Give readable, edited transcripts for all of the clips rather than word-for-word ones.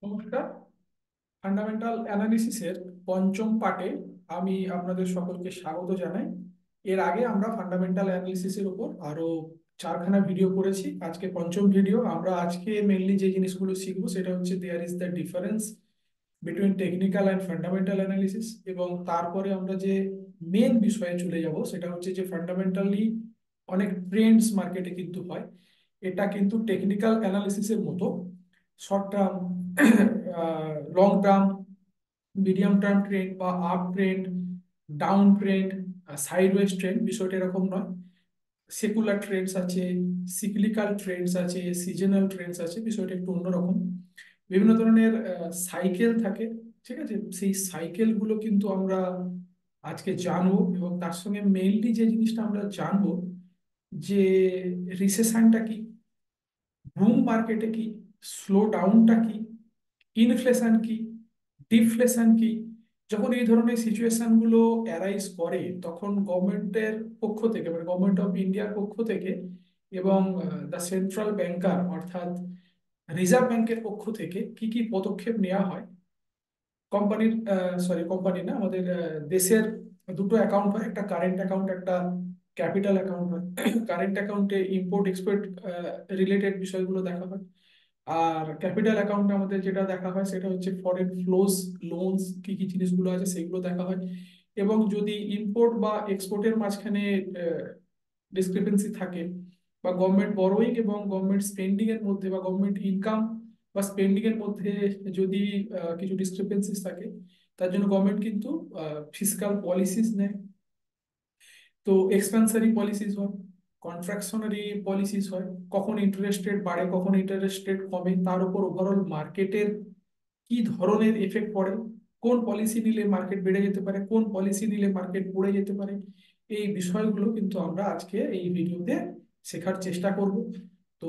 নমস্কার। ফান্ডামেন্টাল অ্যানালিসিসের পঞ্চম পার্টে আমি আপনাদের সকলকে স্বাগত জানাই। এর আগে আমরা ফান্ডামেন্টাল অ্যানালিসিসের উপর আরো চারখানা ভিডিও করেছি। আজকে পঞ্চম ভিডিও। আমরা আজকে মেনলি যে জিনিসগুলো শিখবো সেটা হচ্ছে there is the difference between technical and fundamental analysis, এবং তারপরে আমরা যে মেন বিষয়ে চলে যাব সেটা হচ্ছে যে ফান্ডামেন্টালি অনেক ট্রেন্ডস মার্কেটে কিন্তু হয়। এটা কিন্তু টেকনিক্যাল অ্যানালিসিসের মতো short term, long term, medium term trend বা up trend, down trend, sideways trend বিষয়টা এরকম নয়। সেকুলার ট্রেন্ডস আছে, সিক্লিক্যাল ট্রেন্ডস আছে, সিজনাল ট্রেন্ডস আছে, বিষয়টা একটু অন্যরকম। বিভিন্ন ধরনের সাইকেল থাকে, ঠিক আছে? সেই সাইকেল গুলো কিন্তু আমরা আজকে জানবো, এবং তার সঙ্গে মেইনলি যে জিনিসটা আমরা জানবো যে রিসেশনটা কি, বুম মার্কেটে কি, স্লো ডাউনটা কি, ইনফ্লেশন কি, ডিফ্লেশন কি। যখন এই ধরনের সিচুয়েশন গুলো অ্যারাইজ করে তখন গভর্নমেন্টের পক্ষ থেকে, মানে গভর্নমেন্ট অফ ইন্ডিয়ার পক্ষ থেকে এবং দ্য সেন্ট্রাল ব্যাংকার অর্থাৎ রিজার্ভ ব্যাংকের পক্ষ থেকে কি কি পদক্ষেপ নেওয়া হয়। কোম্পানির, কোম্পানি না, আমাদের দেশের দুটো অ্যাকাউন্ট হয়, একটা কারেন্ট অ্যাকাউন্ট, একটা ক্যাপিটাল অ্যাকাউন্ট হয়। কারেন্ট অ্যাকাউন্টে ইম্পোর্ট এক্সপোর্ট রিলেটেড বিষয়গুলো দেখা হয়, আর ক্যাপিটাল অ্যাকাউন্টে আমাদের যেটা দেখা হয় সেটা হচ্ছে ফরেন ফ্লোস, লোনস, কি কি জিনিসগুলো আছে সেগুলো দেখা হয়। এবং যদি ইম্পোর্ট বা এক্সপোর্টের মাঝখানে ডিসক্রিপেন্সি থাকে, বা গভর্নমেন্ট বরোয়িং এবং গভর্নমেন্ট স্পেন্ডিং এর মধ্যে, বা গভর্নমেন্ট ইনকাম বা স্পেন্ডিং এর মধ্যে যদি কিছু ডিসক্রিপেন্সিস থাকে, তার জন্য গভর্নমেন্ট কিন্তু ফিসকাল পলিসিস নেয়। তো এক্সপানশনারি পলিসিস হয়, কন্ট্রাকশনারি পলিসিস হয়, কখন ইন্টারেস্ট রেট বাড়ে কখন ইন্টারেস্ট রেট কমে, তার উপর ওভারঅল মার্কেটের কি ধরনের এফেক্ট পড়ে, কোন পলিসি নিলে মার্কেট বেড়ে যেতে পারে, কোন পলিসি নিলে মার্কেট পড়ে যেতে পারে। এই বিষয়গুলো কিন্তু আমরা আজকে এই ভিডিওতে শেখার চেষ্টা করব। তো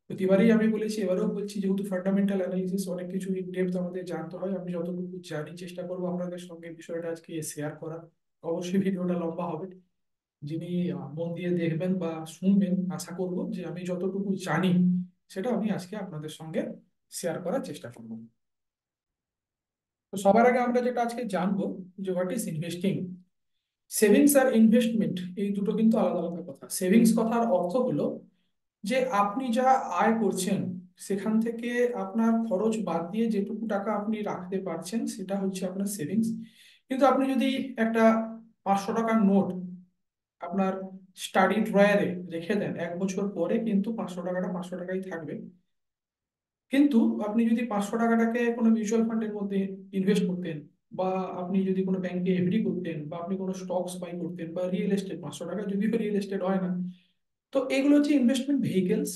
প্রতিবারই আমি বলেছি, এবারেও বলছি, যেহেতু ফান্ডামেন্টাল অ্যানালিসিস অনেক কিছু ইন ডেপথ আমাদের জানতে হয়, আমি যতটুকু জানি চেষ্টা করবো আপনাদের সঙ্গে বিষয়টা আজকে শেয়ার করা। অবশ্যই ভিডিওটা লম্বা হবে। যিনি মন দিয়ে দেখবেন বা শুনবেন, আশা করব যে আমি যতটুকু জানি সেটা আমি আজকে আপনাদের সঙ্গে শেয়ার করার চেষ্টা করব। তো সবার আগে আমরা যেটা আজকে জানবো যে হোয়াট ইজ ইনভেস্টিং। সেভিংস আর ইনভেস্টমেন্ট এই দুটো কিন্তু আলাদা আলাদা কথা। সেভিংস কথার অর্থ হলো যে আপনি যা আয় করছেন সেখান থেকে আপনার খরচ বাদ দিয়ে যেটুকু টাকা আপনি রাখতে পারছেন সেটা হচ্ছে আপনার সেভিংস। কিন্তু আপনি যদি একটা 500 টাকার নোট আপনার স্টাডি ড্রয়ারে রেখে দেন, 1 বছর পরে কিন্তু 500 টাকাটা 500 টাকাই থাকবে। কিন্তু আপনি যদি 500 টাকাটাকে কোনো মিউচুয়াল ফান্ডের মধ্যে ইনভেস্ট করতেন, বা আপনি যদি কোনো ব্যাংকে এফডি করতেন, বা আপনি কোনো স্টকস বাই করতেন, বা রিয়েল এস্টেট, 500 টাকা যদিও রিয়েল এস্টেট হয় না, তো এগুলো হচ্ছে ইনভেস্টমেন্ট ভেহিকেলস।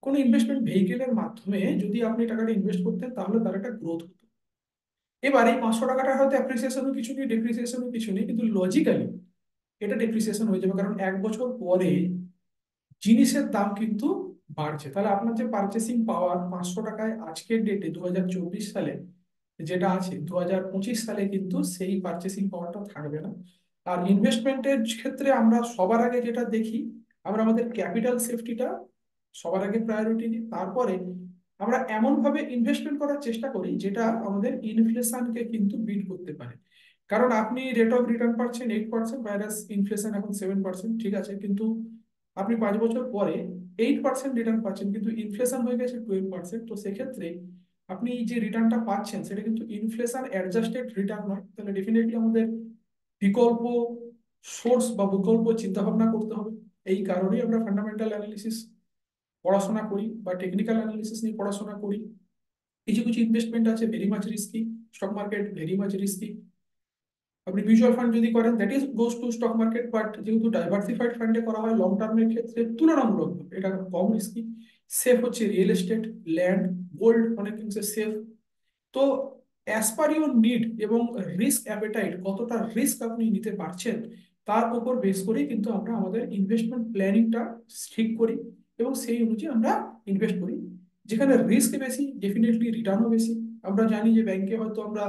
কোনো ইনভেস্টমেন্ট ভেহিকেলের মাধ্যমে যদি আপনি টাকাটা ইনভেস্ট করতেন তাহলে তার একটা গ্রোথ হতো। এবার এই 500 টাকাটা হয়তো অ্যাপ্রিসিয়েশনও কিছু নেই, ডেপ্রিসিয়েশনও কিছু নেই, কিন্তু লজিক্যালি এটা ডেপ্রিসিয়েশন হয়ে যাবে, কারণ 1 বছর পরে জিনিসের দাম কিন্তু বাড়ছে। তাহলে আপনার যে পারচেসিং পাওয়ার 500 টাকায় আজকের ডেটে 2024 সালে যেটা আছে, 2025 সালে কিন্তু সেই পারচেসিং পাওয়ারটা থাকবে না। আর ইনভেস্টমেন্টের ক্ষেত্রে আমরা সবার আগে যেটা দেখি, আমরা আমাদের ক্যাপিটাল সেফটিটা সবার আগে প্রায়োরিটি দিই। তারপরে আমরা এমন ভাবে ইনভেস্টমেন্ট করার চেষ্টা করি যেটা আমাদের ইনফ্লেশনকে কিন্তু বিট করতে পারে। কারণ আপনি রেট অফ রিটার্ন পাচ্ছেন 8%, ভাইরাস ইনফ্লেশন এখন 7%, ঠিক আছে, কিন্তু আপনি 5 বছর পরে 8% রিটার্ন পাচ্ছেন, কিন্তু ইনফ্লেশন হয়ে গেছে 12%। তো সেক্ষেত্রে আপনি যে রিটার্নটা পাচ্ছেন সেটা কিন্তু ইনফ্লেশন অ্যাডজাস্টেড রিটার্ন নয়। তাহলে ডেফিনেটলি আমাদের বিকল্প সোর্স বা বিকল্প চিন্তা ভাবনা করতে হবে। এই কারণেই আমরা ফান্ডামেন্টাল অ্যানালিসিস পড়াশোনা করি বা টেকনিক্যাল অ্যানালিসিস নিয়ে পড়াশোনা করি। কিছু কিছু ইনভেস্টমেন্ট আছে very much risky, stock market very much risky. আপনি মিউচুয়াল ফান্ড যদি করেন that is goes to stock market, but যেহেতু ডাইভার্সিফাইড ফান্ডে করা হয় লং টার্মের ক্ষেত্রে তুলনামূলক এটা কম রিস্কি। সেফ হচ্ছে রিয়েল এস্টেট, ল্যান্ড, গোল্ড, অনেক অংশে সেফ। তো অ্যাজ পার ইউর নিড এবং রিস্ক অ্যাপেটাইট, কতটা রিস্ক আপনি নিতে পারছেন তার উপর বেস করেই কিন্তু আমরা আমাদের ইনভেস্টমেন্ট প্ল্যানিংটা ঠিক করি, এবং সেই অনুযায়ী আমরা ইনভেস্ট করি। যেখানে রিস্ক বেশি ডেফিনেটলি রিটার্নও বেশি। আমরা জানি যে ব্যাংকে হয়তো আমরা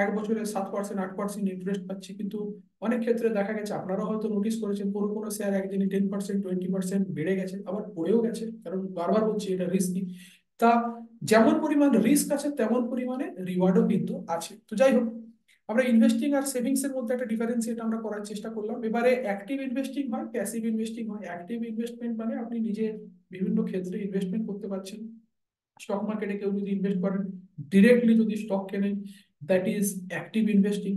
1 বছরে 7% 8% ইন্টারেস্ট পাচ্ছি, কিন্তু অনেক ক্ষেত্রে দেখা গেছে, আপনারাও হয়তো নোটিস করেছেন, কোনো কোনো শেয়ার একদিনে 10% 20% বেড়ে গেছে, আবার পড়েও গেছে। কারণ বারবার বলছি এটা রিস্কি। তা যেমন পরিমাণ রিস্ক আছে তেমন পরিমাণে রিওয়ার্ডও কিন্তু আছে। তো যাই হোক, আমরা ইনভেস্টিং আর সেভিংস এর মধ্যে একটা ডিফারেন্সিয়েট আমরা করার চেষ্টা করলাম। এবারে অ্যাক্টিভ ইনভেস্টিং হয়, প্যাসিভ ইনভেস্টিং হয়। অ্যাক্টিভ ইনভেস্টমেন্ট মানে আপনি নিজে বিভিন্ন ক্ষেত্রে ইনভেস্টমেন্ট করতে পারছেন। স্টক মার্কেটে কেউ যদি ইনভেস্ট করেন, ডিরেক্টলি যদি স্টক কেনেন, দ্যাট ইজ অ্যাক্টিভ ইনভেস্টিং।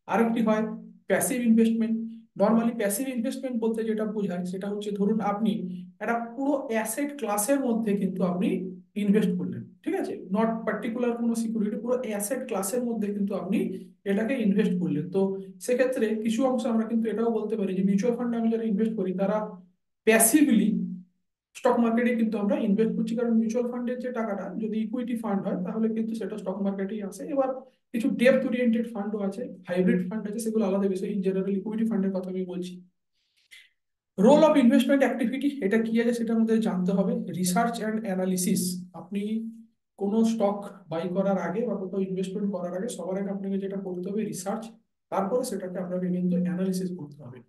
আরেকটি হয় passive investment. Normally passive investment বলতে যেটা বোঝায় সেটা হচ্ছে, ধরুন আপনি একটা পুরো অ্যাসেট ক্লাসের মধ্যে কিন্তু আপনি ইনভেস্ট করলেন, ঠিক আছে, নট পার্টিকুলার কোনো সিকিউরিটি, পুরো অ্যাসেট ক্লাসের মধ্যে কিন্তু আপনি এটাকে ইনভেস্ট করলেন। তো সেক্ষেত্রে কিছু অংশ আমরা কিন্তু এটাও বলতে পারি যে মিউচুয়াল ফান্ডে আমি যারা ইনভেস্ট করি তারা প্যাসিভলি স্টক মার্কেটে কিন্তু আমরা ইনভেস্ট করছি, কারণ মিউচুয়াল ফান্ডের যে টাকাটা যদি ইকুইটি ফান্ড হয় তাহলে কিন্তু সেটা স্টক মার্কেটেই আসে। এবার কিছু ডেপথ ওরিয়েন্টেড ফান্ডও আছে, হাইব্রিড ফান্ড আছে, সেগুলো আলাদা বিষয়। ইন জেনারেল ইকুইটি ফান্ডের কথা আমি বলছি। রোল অফ ইনভেস্টমেন্ট অ্যাক্টিভিটি এটা কি আছে সেটা আমাদের জানতে হবে। Research and analysis. আপনি কোনো স্টক বাই করার আগে বা কোথাও ইনভেস্টমেন্ট করার আগে সবার আগে আপনাকে যেটা করতে হবে রিসার্চ, তারপরে সেটাকে আপনাকে কিন্তু অ্যানালিসিস করতে হবে।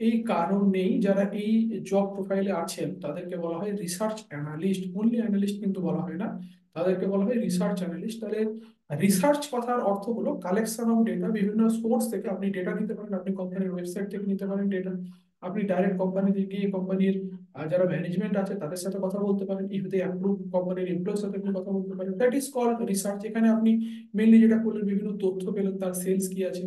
এই কারণেই যারা এই জব প্রোফাইলে আছেন তাদেরকে বলা হয় রিসার্চ অ্যানালিস্ট। অনলি অ্যানালিস্ট কিন্তু বলা হয় না, তাদেরকে বলা হয় রিসার্চ অ্যানালিস্ট। তাহলে রিসার্চ কথার অর্থ হলো কালেকশন অফ ডেটা। বিভিন্ন সোর্স থেকে আপনি ডেটা নিতে পারেন, আপনি কোম্পানির ওয়েবসাইট থেকে নিতে পারেন ডেটা, আপনি ডাইরেক্ট কোম্পানিতে গিয়ে কোম্পানির যারা ম্যানেজমেন্ট আছে তাদের সাথে কথা বলতে পারেন, ইফ দে অ্যাপ্রুভ কোম্পানির এমপ্লয়ের সাথে আপনি কথা বলতে পারেন। That is called research. এখানে আপনি মেনলি যেটা করলেন, বিভিন্ন তথ্য পেলেন, তার সেলস কি আছে,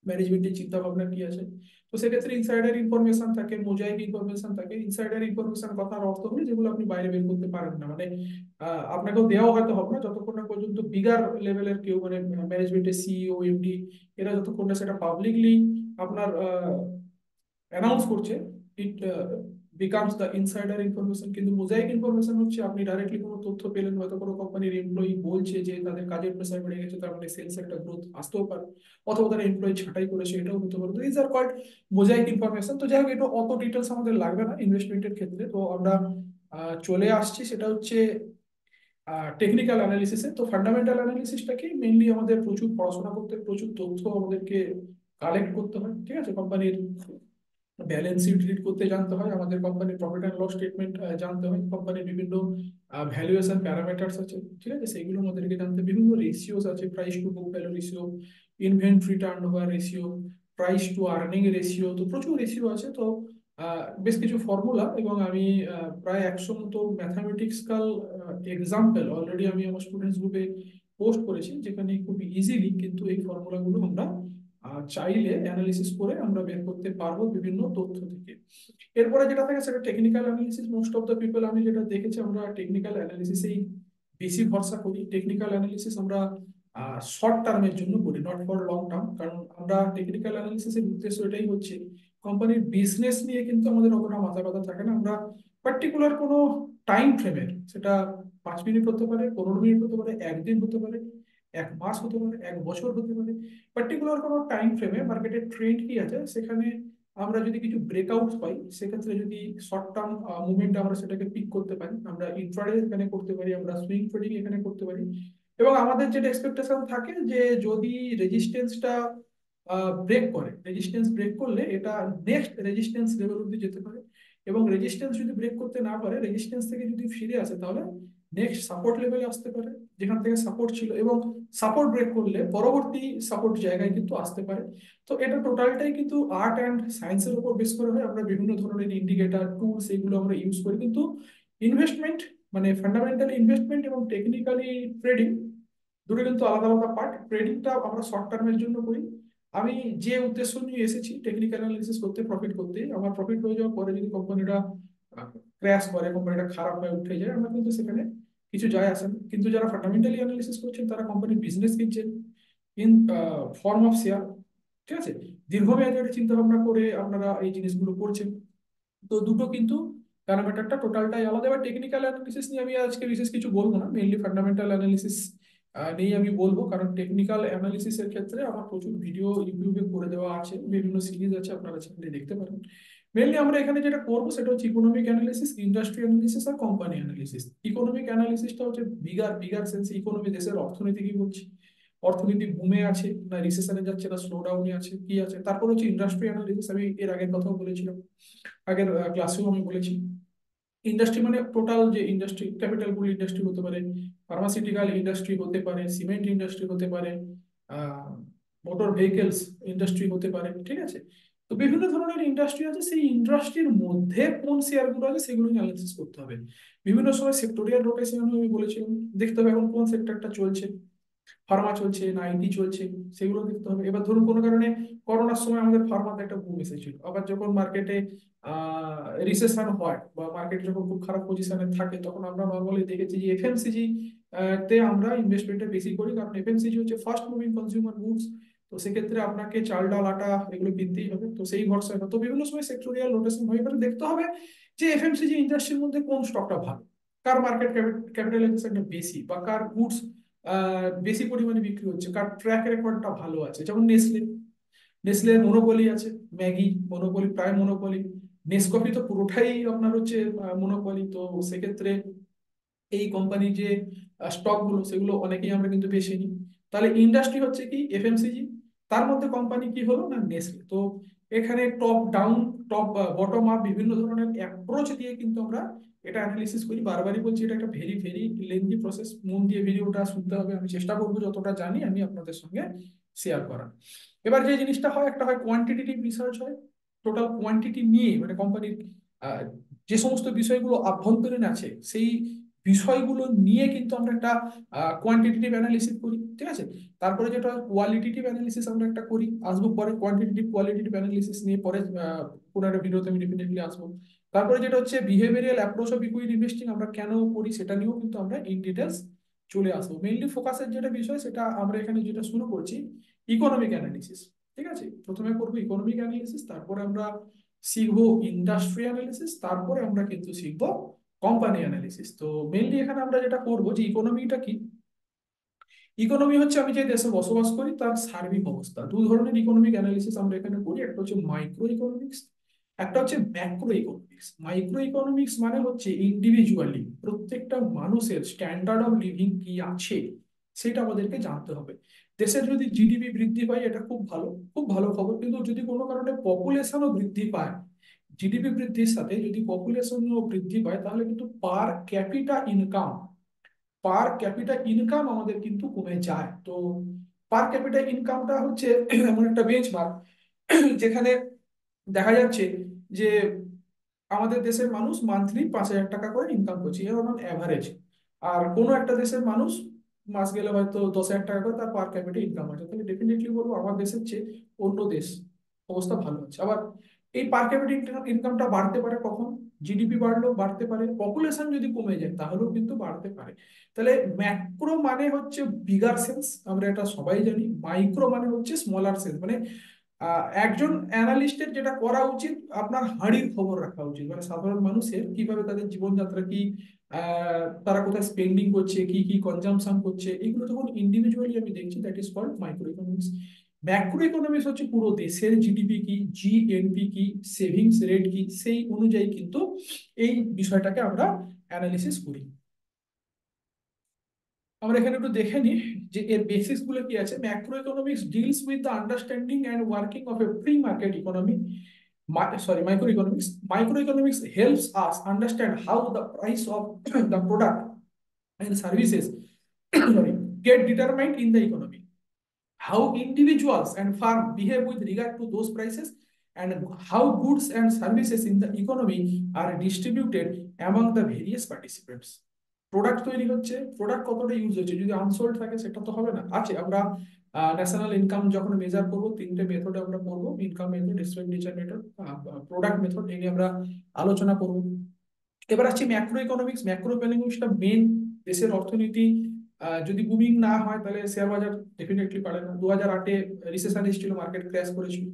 ম্যানেজমেন্টের চিন্তা ভাবনা কি আছে। তো সেক্ষেত্রে ইনসাইডার ইনফরমেশন থাকে, মোজাইক ইনফরমেশন থাকে। ইনসাইডার ইনফরমেশন কথার অর্থ হলো যেগুলো আপনি বাইরে বের করতে পারেন না, মানে আপনাকেও দেওয়া হয়তো হবে না যতক্ষণ না পর্যন্ত বিগার লেভেলের কেউ, মানে ম্যানেজমেন্টের সিইও, এমডি, এরা যতক্ষণ না সেটা পাবলিকলি আপনার অ্যানাউন্স করছে, it becomes the insider information. কিন্তু মোজাইক ইনফরমেশন হচ্ছে আপনি ডাইরেক্টলি কোনো তথ্য পেলেন, হয়তো কোনো কোম্পানির এমপ্লয়ি বলছে যে তাদের কাজের প্রেসার বেড়ে গেছে, তার মানে সেলস একটা গ্রোথ আসতেও পারে, অথবা তারা এমপ্লয়ি ছাঁটাই করেছে, এটাও হতে পারে। তো this are called mosaic information. তো যাই হোক, এটা অত ডিটেলস আমাদের লাগবে না ইনভেস্টমেন্টের ক্ষেত্রে। তো আমরা চলে আসছি সেটা হচ্ছে টেকনিক্যাল অ্যানালিসিসে। তো ফান্ডামেন্টাল অ্যানালিসিসটাকে মেইনলি আমাদের প্রচুর পড়াশোনা করতে হয়, প্রচুর তথ্য আমাদেরকে কালেক্ট করতে হয়, ঠিক আছে। কোম্পানির ব্যালেন্স শিট রিড করতে জানতে হয়, আমাদের কোম্পানির প্রফিট অ্যান্ড লস স্টেটমেন্ট জানতে হয়, কোম্পানির বিভিন্ন ভ্যালুয়েশন প্যারামিটার্স আছে, ঠিক আছে, সেইগুলো আমাদেরকে জানতে। বিভিন্ন রেশিওস আছে, price to book value ratio, inventory turnover ratio, price two earning ratio. তো প্রচুর রেশিও আছে। তো বেশ কিছু ফর্মুলা, এবং আমি প্রায় 100 মতো ম্যাথামেটিক্যাল এক্সাম্পল অলরেডি আমি আমার স্টুডেন্টস গ্রুপে পোস্ট করেছি, যেখানে খুব ইজিলি কিন্তু এই ফর্মুলাগুলো আমরা চাইলে অ্যানালিসিস করে আমরা বের করতে পারবো বিভিন্ন তথ্য থেকে। এরপরে যেটা থাকে সেটা technical analysis. Most of the people আমি যেটা দেখেছি, আমরা টেকনিক্যাল অ্যানালিসিসেই বেশি ভরসা করি। টেকনিক্যাল অ্যানালিসিস আমরা শর্ট টার্মের জন্য করি, নট ফর লং টার্ম। কারণ আমরা টেকনিক্যাল অ্যানালিসিসের উদ্দেশ্য এটাই হচ্ছে, কোম্পানির বিজনেস নিয়ে কিন্তু আমাদের অতটা মাথা ব্যথা থাকে না। আমরা পার্টিকুলার কোনো টাইম ফ্রেমের, সেটা 5 মিনিট হতে পারে, 15 মিনিট হতে পারে, একদিন হতে পারে, 1 মাস হতে পারে, 1 বছর হতে পারে, পার্টিকুলার কোনো টাইম ফ্রেমে মার্কেটের ট্রেন্ড কি আছে সেখানে আমরা যদি কিছু ব্রেকআউট পাই, সেক্ষেত্রে যদি শর্ট টার্ম মুভমেন্ট আমরা সেটাকে পিক করতে পারি, আমরা ইন্ট্রাডে এখানে করতে পারি, আমরা সুইং ট্রেডিং এখানে করতে পারি। এবং আমাদের যেটা এক্সপেকটেশন থাকে যে যদি রেজিস্ট্যান্সটা ব্রেক করে, রেজিস্ট্যান্স ব্রেক করলে এটা নেক্সট রেজিস্ট্যান্স লেভেল অব্দি যেতে পারে। এবং রেজিস্ট্যান্স যদি ব্রেক করতে না পারে, রেজিস্ট্যান্স থেকে যদি ফিরে আসে, তাহলে নেক্সট সাপোর্ট লেভেলে আসতে পারে যেখান থেকে সাপোর্ট ছিল, এবং সাপোর্ট ব্রেক করলে পরবর্তী সাপোর্ট জায়গায় কিন্তু আসতে পারে। তো এটা টোটালটাই কিন্তু আর্ট অ্যান্ড সায়েন্সের উপর বেস করে হয়। আমরা বিভিন্ন ধরনের ইন্ডিকেটর টুলস এগুলো আমরা ইউজ করি, কিন্তু ইনভেস্টমেন্ট মানে ফান্ডামেন্টালি ইনভেস্টমেন্ট এবং টেকনিক্যালি ট্রেডিং দুটো কিন্তু আলাদা আলাদা পার্ট। ট্রেডিংটা আমরা শর্ট টার্মের জন্য করি। আমি যে উদ্দেশ্য নিয়ে এসেছি টেকনিক্যাল অ্যানালিসিস করতে, প্রফিট করতে, আমার প্রফিট হয়ে যাওয়ার পরে যদি কোম্পানিটা ক্র্যাশ করে, কোম্পানিটা খারাপ হয়ে উঠে যায়, আমরা কিন্তু সেখানে কিছু যায় আসে না। কিন্তু যারা ফান্ডামেন্টালি অ্যানালিসিস করছেন তারা কোম্পানির বিজনেস কিনছেন ইন ফর্ম অফ শেয়ার, ঠিক আছে। দীর্ঘমেয়াদী একটা চিন্তা ভাবনা করে আপনারা এই জিনিসগুলো করছেন। তো দুটো কিন্তু প্যারামিটারটা টোটালটাই আলাদা। এবার টেকনিক্যাল অ্যানালিসিস নিয়ে আমি আজকে বিশেষ কিছু বলবো না, মেইনলি ফান্ডামেন্টাল অ্যানালিসিস নিয়ে আমি বলবো। কারণ টেকনিক্যাল অ্যানালিসিসের ক্ষেত্রে আমার প্রচুর ভিডিও ইউটিউবে করে দেওয়া আছে, বিভিন্ন সিরিজ আছে, আপনারা চ্যানেলে দেখতে পারেন। মেইনলি আমরা এখানে যেটা করবো সেটা হচ্ছে ইকোনমিক অ্যানালিসিস, ইন্ডাস্ট্রি অ্যানালিসিস আর কোম্পানি অ্যানালিসিস। ইকোনমিক অ্যানালিসিসটা হচ্ছে বিগার বিগার সেন্সে ইকোনমি, দেশের অর্থনীতি কি বলছে, অর্থনীতি বুমে আছে না রিসেশনে যাচ্ছে না স্লো ডাউনে আছে, কি আছে। তারপর হচ্ছে ইন্ডাস্ট্রি অ্যানালিসিস, আমি এর আগের কথাও বলেছিলাম, আগের ক্লাসেও আমি বলেছি। ইন্ডাস্ট্রি মানে টোটাল যে ইন্ডাস্ট্রি, ক্যাপিটাল গুড ইন্ডাস্ট্রি হতে পারে, ফার্মাসিউটিক্যাল ইন্ডাস্ট্রি হতে পারে, সিমেন্ট ইন্ডাস্ট্রি হতে পারে, মোটর ভেহিকেলস ইন্ডাস্ট্রি হতে পারে, ঠিক আছে। তো বিভিন্ন ধরনের ইন্ডাস্ট্রি আছে, সেই ইন্ডাস্ট্রির মধ্যে কোন শেয়ারগুলো আছে সেগুলো অ্যানালিসিস করতে হবে। বিভিন্ন সময় সেক্টোরিয়াল রোটেশন আমি বলেছিলাম, দেখতে হবে এখন কোন সেক্টরটা চলছে, ফার্মা চলছে না আইটি চলছে, সেগুলো দেখতে হবে। এবার ধরুন কোনো কারণে করোনার সময় আমাদের ফার্মাতে একটা বুম এসেছিল, আবার যখন মার্কেটে রিসেশন হয় বা মার্কেট যখন খুব খারাপ পজিশনে থাকে, তখন আমরা নর্মালি দেখেছি যে এফএমসিজি তে আমরা ইনভেস্টমেন্টটা বেশি করি, কারণ এফএমসিজি হচ্ছে ফাস্ট মুভিং কনজিউমার গুডস। তো সেক্ষেত্রে আপনাকে চাল ডাল আটা এগুলো কিনতেই হবে, তো সেই ভরসায়। তো বিভিন্ন সময় সেক্টোরিয়াল রোটেশন হয়ে গেলে দেখতে হবে যে এফএমসিজি ইন্ডাস্ট্রির মধ্যে কোন স্টকটা ভালো, কার মার্কেট ক্যাপিটালাইজেশনটা বেশি, বা কার গুডস বেশি পরিমাণে বিক্রি হচ্ছে, কার ট্র্যাক রেকর্ডটা ভালো আছে। যেমন নেসলে, নেসলে মনোপলি আছে, ম্যাগি মনোপলি, প্রায় মনোপলি, নেসকফি তো পুরোটাই আপনার হচ্ছে মনোপলি। তো সেক্ষেত্রে এই কোম্পানির যে স্টক গুলো সেগুলো অনেকেই আমরা কিন্তু বেছে নিই। তাহলে ইন্ডাস্ট্রি হচ্ছে কি এফএমসিজি, তার মধ্যে কোম্পানি কি হলো না নেসলে। তো এখানে top down, top bottom up বিভিন্ন ধরনের অ্যাপ্রোচ দিয়ে কিন্তু আমরা এটা অ্যানালিসিস করি। বারবারই বলছি, এটা একটা ভেরি ভেরি লেন্দি প্রসেস, মন দিয়ে ভিডিওটা শুনতে হবে। আমি চেষ্টা করবো যতটা জানি আমি আপনাদের সঙ্গে শেয়ার করার। এবার যে জিনিসটা হয়, একটা হয় কোয়ান্টিটেটিভ রিসার্চ হয়, টোটাল কোয়ান্টিটি নিয়ে, মানে কোম্পানির যে সমস্ত বিষয়গুলো আভ্যন্তরীণ আছে সেই বিষয়গুলো নিয়ে কিন্তু আমরা একটা কোয়ান্টিটেটিভ অ্যানালিসিস করি, ঠিক আছে। তারপরে যেটা কোয়ালিটেটিভ অ্যানালিসিস আমরা একটা করি, আসবো পরে কোয়ান্টিটেটিভ কোয়ালিটেটিভ অ্যানালিসিস নিয়ে, পরে কোনো একটা ভিডিওতে আমি ডেফিনেটলি আসবো। তারপরে যেটা হচ্ছে behavioural approach of equity investing, আমরা কেন করি সেটা নিয়েও কিন্তু আমরা ইন ডিটেলস চলে আসবো। মেইনলি ফোকাসের যেটা বিষয় সেটা আমরা এখানে যেটা শুরু করছি, ইকোনমিক অ্যানালিসিস, ঠিক আছে। প্রথমে করবো ইকোনমিক অ্যানালিসিস, তারপরে আমরা শিখবো ইন্ডাস্ট্রি অ্যানালিসিস, তারপরে আমরা কিন্তু শিখবো কোম্পানি অ্যানালিসিস। তো মেইনলি এখানে আমরা যেটা করবো যে ইকোনমিটা কি, ইকোনমি হচ্ছে আমি যে দেশে বসবাস করি তার সার্বিক অবস্থা। দু ধরনের ইকোনমিক অ্যানালিসিস আমরা এখানে করি, একটা হচ্ছে মাইক্রো ইকোনমিক্স, একটা হচ্ছে ম্যাক্রো ইকোনমিক্স। মাইক্রো ইকোনমিক্স মানে হচ্ছে ইন্ডিভিজুয়ালি প্রত্যেকটা মানুষের স্ট্যান্ডার্ড অফ লিভিং কি আছে সেটা আমাদেরকে জানতে হবে। দেশের যদি জিডিপি বৃদ্ধি পায় এটা খুব ভালো, খুব ভালো খবর, কিন্তু যদি কোনো কারণে পপুলেশনও বৃদ্ধি পায়, জিডিপি বৃদ্ধির সাথে যদি পপুলেশনও বৃদ্ধি পায়, তাহলে কিন্তু পার ক্যাপিটা ইনকাম, পার ক্যাপিটা ইনকাম আমাদের কিন্তু কমে যায়। তো পার ক্যাপিটা ইনকামটা হচ্ছে এমন একটা বেঞ্চমার্ক যেখানে দেখা যাচ্ছে যে আমাদের দেশের মানুষ মান্থলি 5,000 টাকা করে ইনকাম করছে, এর অন অ্যাভারেজ। আর কোনো একটা দেশের মানুষ মাস গেলে হয়তো 10,000 টাকা করে তার পার ক্যাপিটা ইনকাম আছে। তাহলে ডেফিনেটলি বলবো আমার দেশের চেয়ে অন্য দেশ অবস্থা ভালো হচ্ছে। আবার এই পার ক্যাপিটা ইনকামটা বাড়তে পারে কখন, জিডিপি বাড়লেও বাড়তে পারে, পপুলেশন যদি কমে যায় তাহলেও কিন্তু বাড়তে পারে। তাহলে ম্যাক্রো মানে হচ্ছে বিগার সেন্স, আমরা এটা সবাই জানি। মাইক্রো মানে হচ্ছে স্মলার সেন্স, মানে একজন অ্যানালিস্টের যেটা করা উচিত, আপনার হাঁড়ির খবর রাখা উচিত, মানে সাধারণ মানুষের কিভাবে তাদের জীবনযাত্রা কি, তারা কোথায় স্পেন্ডিং করছে, কি কি কনজাম্পশন করছে, এগুলো যখন ইন্ডিভিজুয়ালি আমি দেখছি, that is called micro economics. Macro economics হচ্ছে পুরো দেশের জিডিপি কি, জিএনপি কি, সেভিংস রেট কি, সেই অনুযায়ী কিন্তু এই বিষয়টাকে আমরা অ্যানালিসিস করি। আমরা এখানে একটু দেখে নিই যে এর বেসিস গুলো কি আছে। Macro economics deals with the understanding and working of a free market economy. Microeconomics. Microeconomics helps us understand how the price of the product and services sorry, get determined in the economy, how individuals and firms behave with regard to those prices, and how goods and services in the economy are distributed among the various participants. Product তৈরি হচ্ছে, product কতটা use হচ্ছে, যদি unsold থাকে সেটা তো হবে না। আছে আমরা ন্যাশনাল ইনকাম যখন মেজার করবো, তিনটে মেথড আমরা করবো, income method, expenditure method, product method, এই নিয়ে আমরা আলোচনা করবো। এবার আসছি ম্যাক্রো ইকোনমিক্স। ম্যাক্রো ইকোনমিক্সটা মেন, দেশের অর্থনীতি যদি বুমিং না হয় তাহলে শেয়ার বাজার ডেফিনেটলি পারে না। 2008-এ রিসেশন এসেছিল, মার্কেট ক্র্যাশ করেছিল,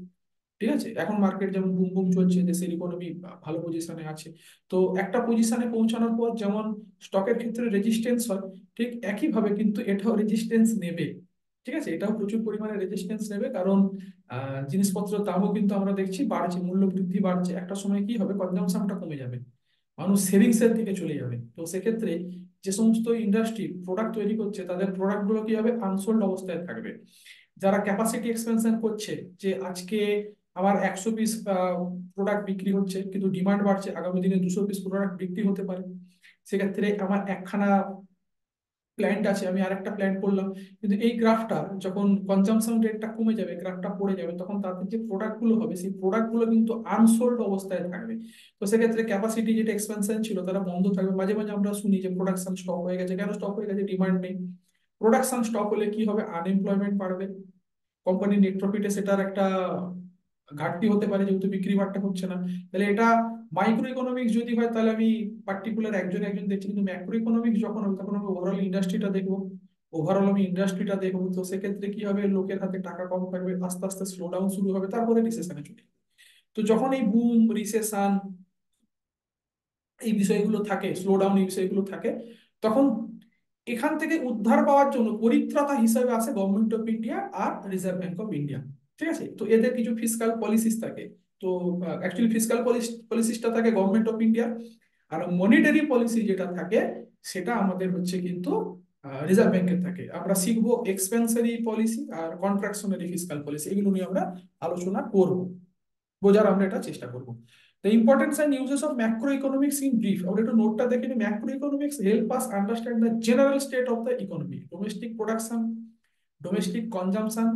ঠিক আছে। এখন মার্কেট যেমন বুম বুম চলছে, দেশের ইকোনমি ভালো পজিশনে আছে। তো একটা পজিশনে পৌঁছানোর পর যেমন স্টকের ক্ষেত্রে রেজিস্ট্যান্স হয়, ঠিক একইভাবে কিন্তু এটাও রেজিস্ট্যান্স নেবে, ঠিক আছে। এটাও প্রচুর পরিমাণে রেজিস্ট্যান্স নেবে, কারণ জিনিসপত্রের দামও কিন্তু আমরা দেখছি বাড়ছে, মূল্য বৃদ্ধি বাড়ছে। একটা সময় কি হবে, কনজাম্পশনটা কমে যাবে, মানুষ সেভিংস এর দিকে চলে যাবে। তো সেক্ষেত্রে যে সমস্ত ইন্ডাস্ট্রি প্রোডাক্ট তৈরি করছে তাদের প্রোডাক্ট গুলো কি হবে, আনসোল্ড অবস্থায় থাকবে। যারা ক্যাপাসিটি এক্সপেনশন করছে, যে আজকে আমার 100 পিস প্রোডাক্ট বিক্রি হচ্ছে, কিন্তু ডিমান্ড বাড়ছে, আগামী দিনে 200 পিস প্রোডাক্ট বিক্রি হতে পারে। সেক্ষেত্রে আমার একখানা প্ল্যান্ট আছে, আমি আরেকটা প্ল্যান্ট করলাম, কিন্তু এই গ্রাফটা যখন কনজাম্পশন রেটটা কমে যাবে, গ্রাফটা পড়ে যাবে, তখন তাদের যে প্রোডাক্ট গুলো হবে সেই প্রোডাক্ট গুলো কিন্তু আনসোল্ড অবস্থায় থাকবে। তো সেক্ষেত্রে ক্যাপাসিটি যেটা এক্সপেনশন ছিল তারা বন্ধ থাকবে। মাঝে মাঝে আমরা শুনি যে প্রোডাকশন স্টপ হয়ে গেছে। কেন স্টপ হয়ে গেছে? ডিমান্ড নেই। প্রোডাকশন স্টপ হলে কি হবে? আনএমপ্লয়মেন্ট বাড়বে, কোম্পানির নেট প্রফিটে সেটার একটা ঘাটতি হতে পারে, যেহেতু বিক্রি বাট্টা হচ্ছে না। তাহলে এটা মাইক্রো ইকোনমিক্স যদি হয় তাহলে আমি পার্টিকুলার একজন একজন দেখছি, কিন্তু ম্যাক্রো ইকোনমিক্স যখন হবে তখন আমি ওভারঅল ইন্ডাস্ট্রিটা দেখবো। ওভারঅল আমি ইন্ডাস্ট্রিটা দেখবো, তো সেক্ষেত্রে কি হবে? লোকের হাতে টাকা কম থাকবে, আস্তে আস্তে স্লো ডাউন শুরু হবে, তারপরে রিসেশনে চলে যাবে। তো যখন এই বুম, রিসেশন, এই বিষয়গুলো থাকে, স্লো ডাউন এই বিষয়গুলো থাকে, তখন এখান থেকে উদ্ধার পাওয়ার জন্য পরিত্রাতা হিসেবে আছে গভর্নমেন্ট অফ ইন্ডিয়া আর রিজার্ভ ব্যাংক অফ ইন্ডিয়া। ঠিক আছে, তো এদের কিছু ফিসকাল পলিসিস থাকে। তো অ্যাকচুয়ালি ফিসকাল পলিসিসটা থাকে গভর্নমেন্ট অফ ইন্ডিয়া, আর মনিটারি পলিসি যেটা থাকে সেটা আমাদের হচ্ছে কিন্তু রিজার্ভ ব্যাংকের থাকে। আমরা শিখবো এক্সপেন্সারি পলিসি আর কন্ট্রাকশনারি ফিসকাল পলিসি, এগুলো নিয়ে আমরা আলোচনা করব, বোঝার আমরা এটা চেষ্টা করব। The importance and uses of macroeconomics in brief. আমরা একটু নোটটা দেখে নিই। Macroeconomics help us understand the general state of the economy, domestic production, domestic consumption,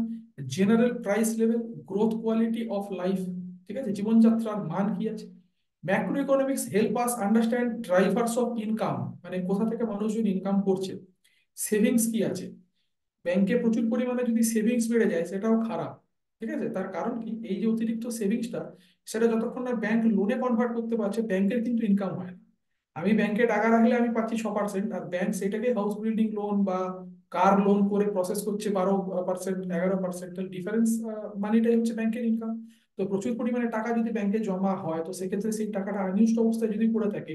general price level, growth quality of life, ঠিক আছে, জীবনযাত্রার মান কি আছে। Macroeconomics help us understand drivers of income, মানে কোথা থেকে মানুষজন ইনকাম করছে। সেভিংস কি আছে, ব্যাংকে প্রচুর পরিমাণে যদি সেভিংস বেড়ে যায় সেটাও খারাপ। ঠিক আছে, তার কারণ কি? এই যে অতিরিক্ত সেভিংসটা, সেটা যতক্ষণ না ব্যাংক লোনে কনভার্ট করতে পারছে, ব্যাংকের কিন্তু ইনকাম হয় না। আমি ব্যাংকে টাকা রাখলে আমি পাচ্ছি 6%, আর ব্যাংক সেটাকে হাউস বিল্ডিং লোন বা কার লোন করে প্রসেস করছে 12%, 11%। ডিফারেন্স মানিটাই হচ্ছে ব্যাংকের ইনকাম। তো প্রচুর পরিমাণে টাকা যদি ব্যাংকে জমা হয়, তো সেক্ষেত্রে সেই টাকাটা আনইউজড অবস্থায় যদি পড়ে থাকে,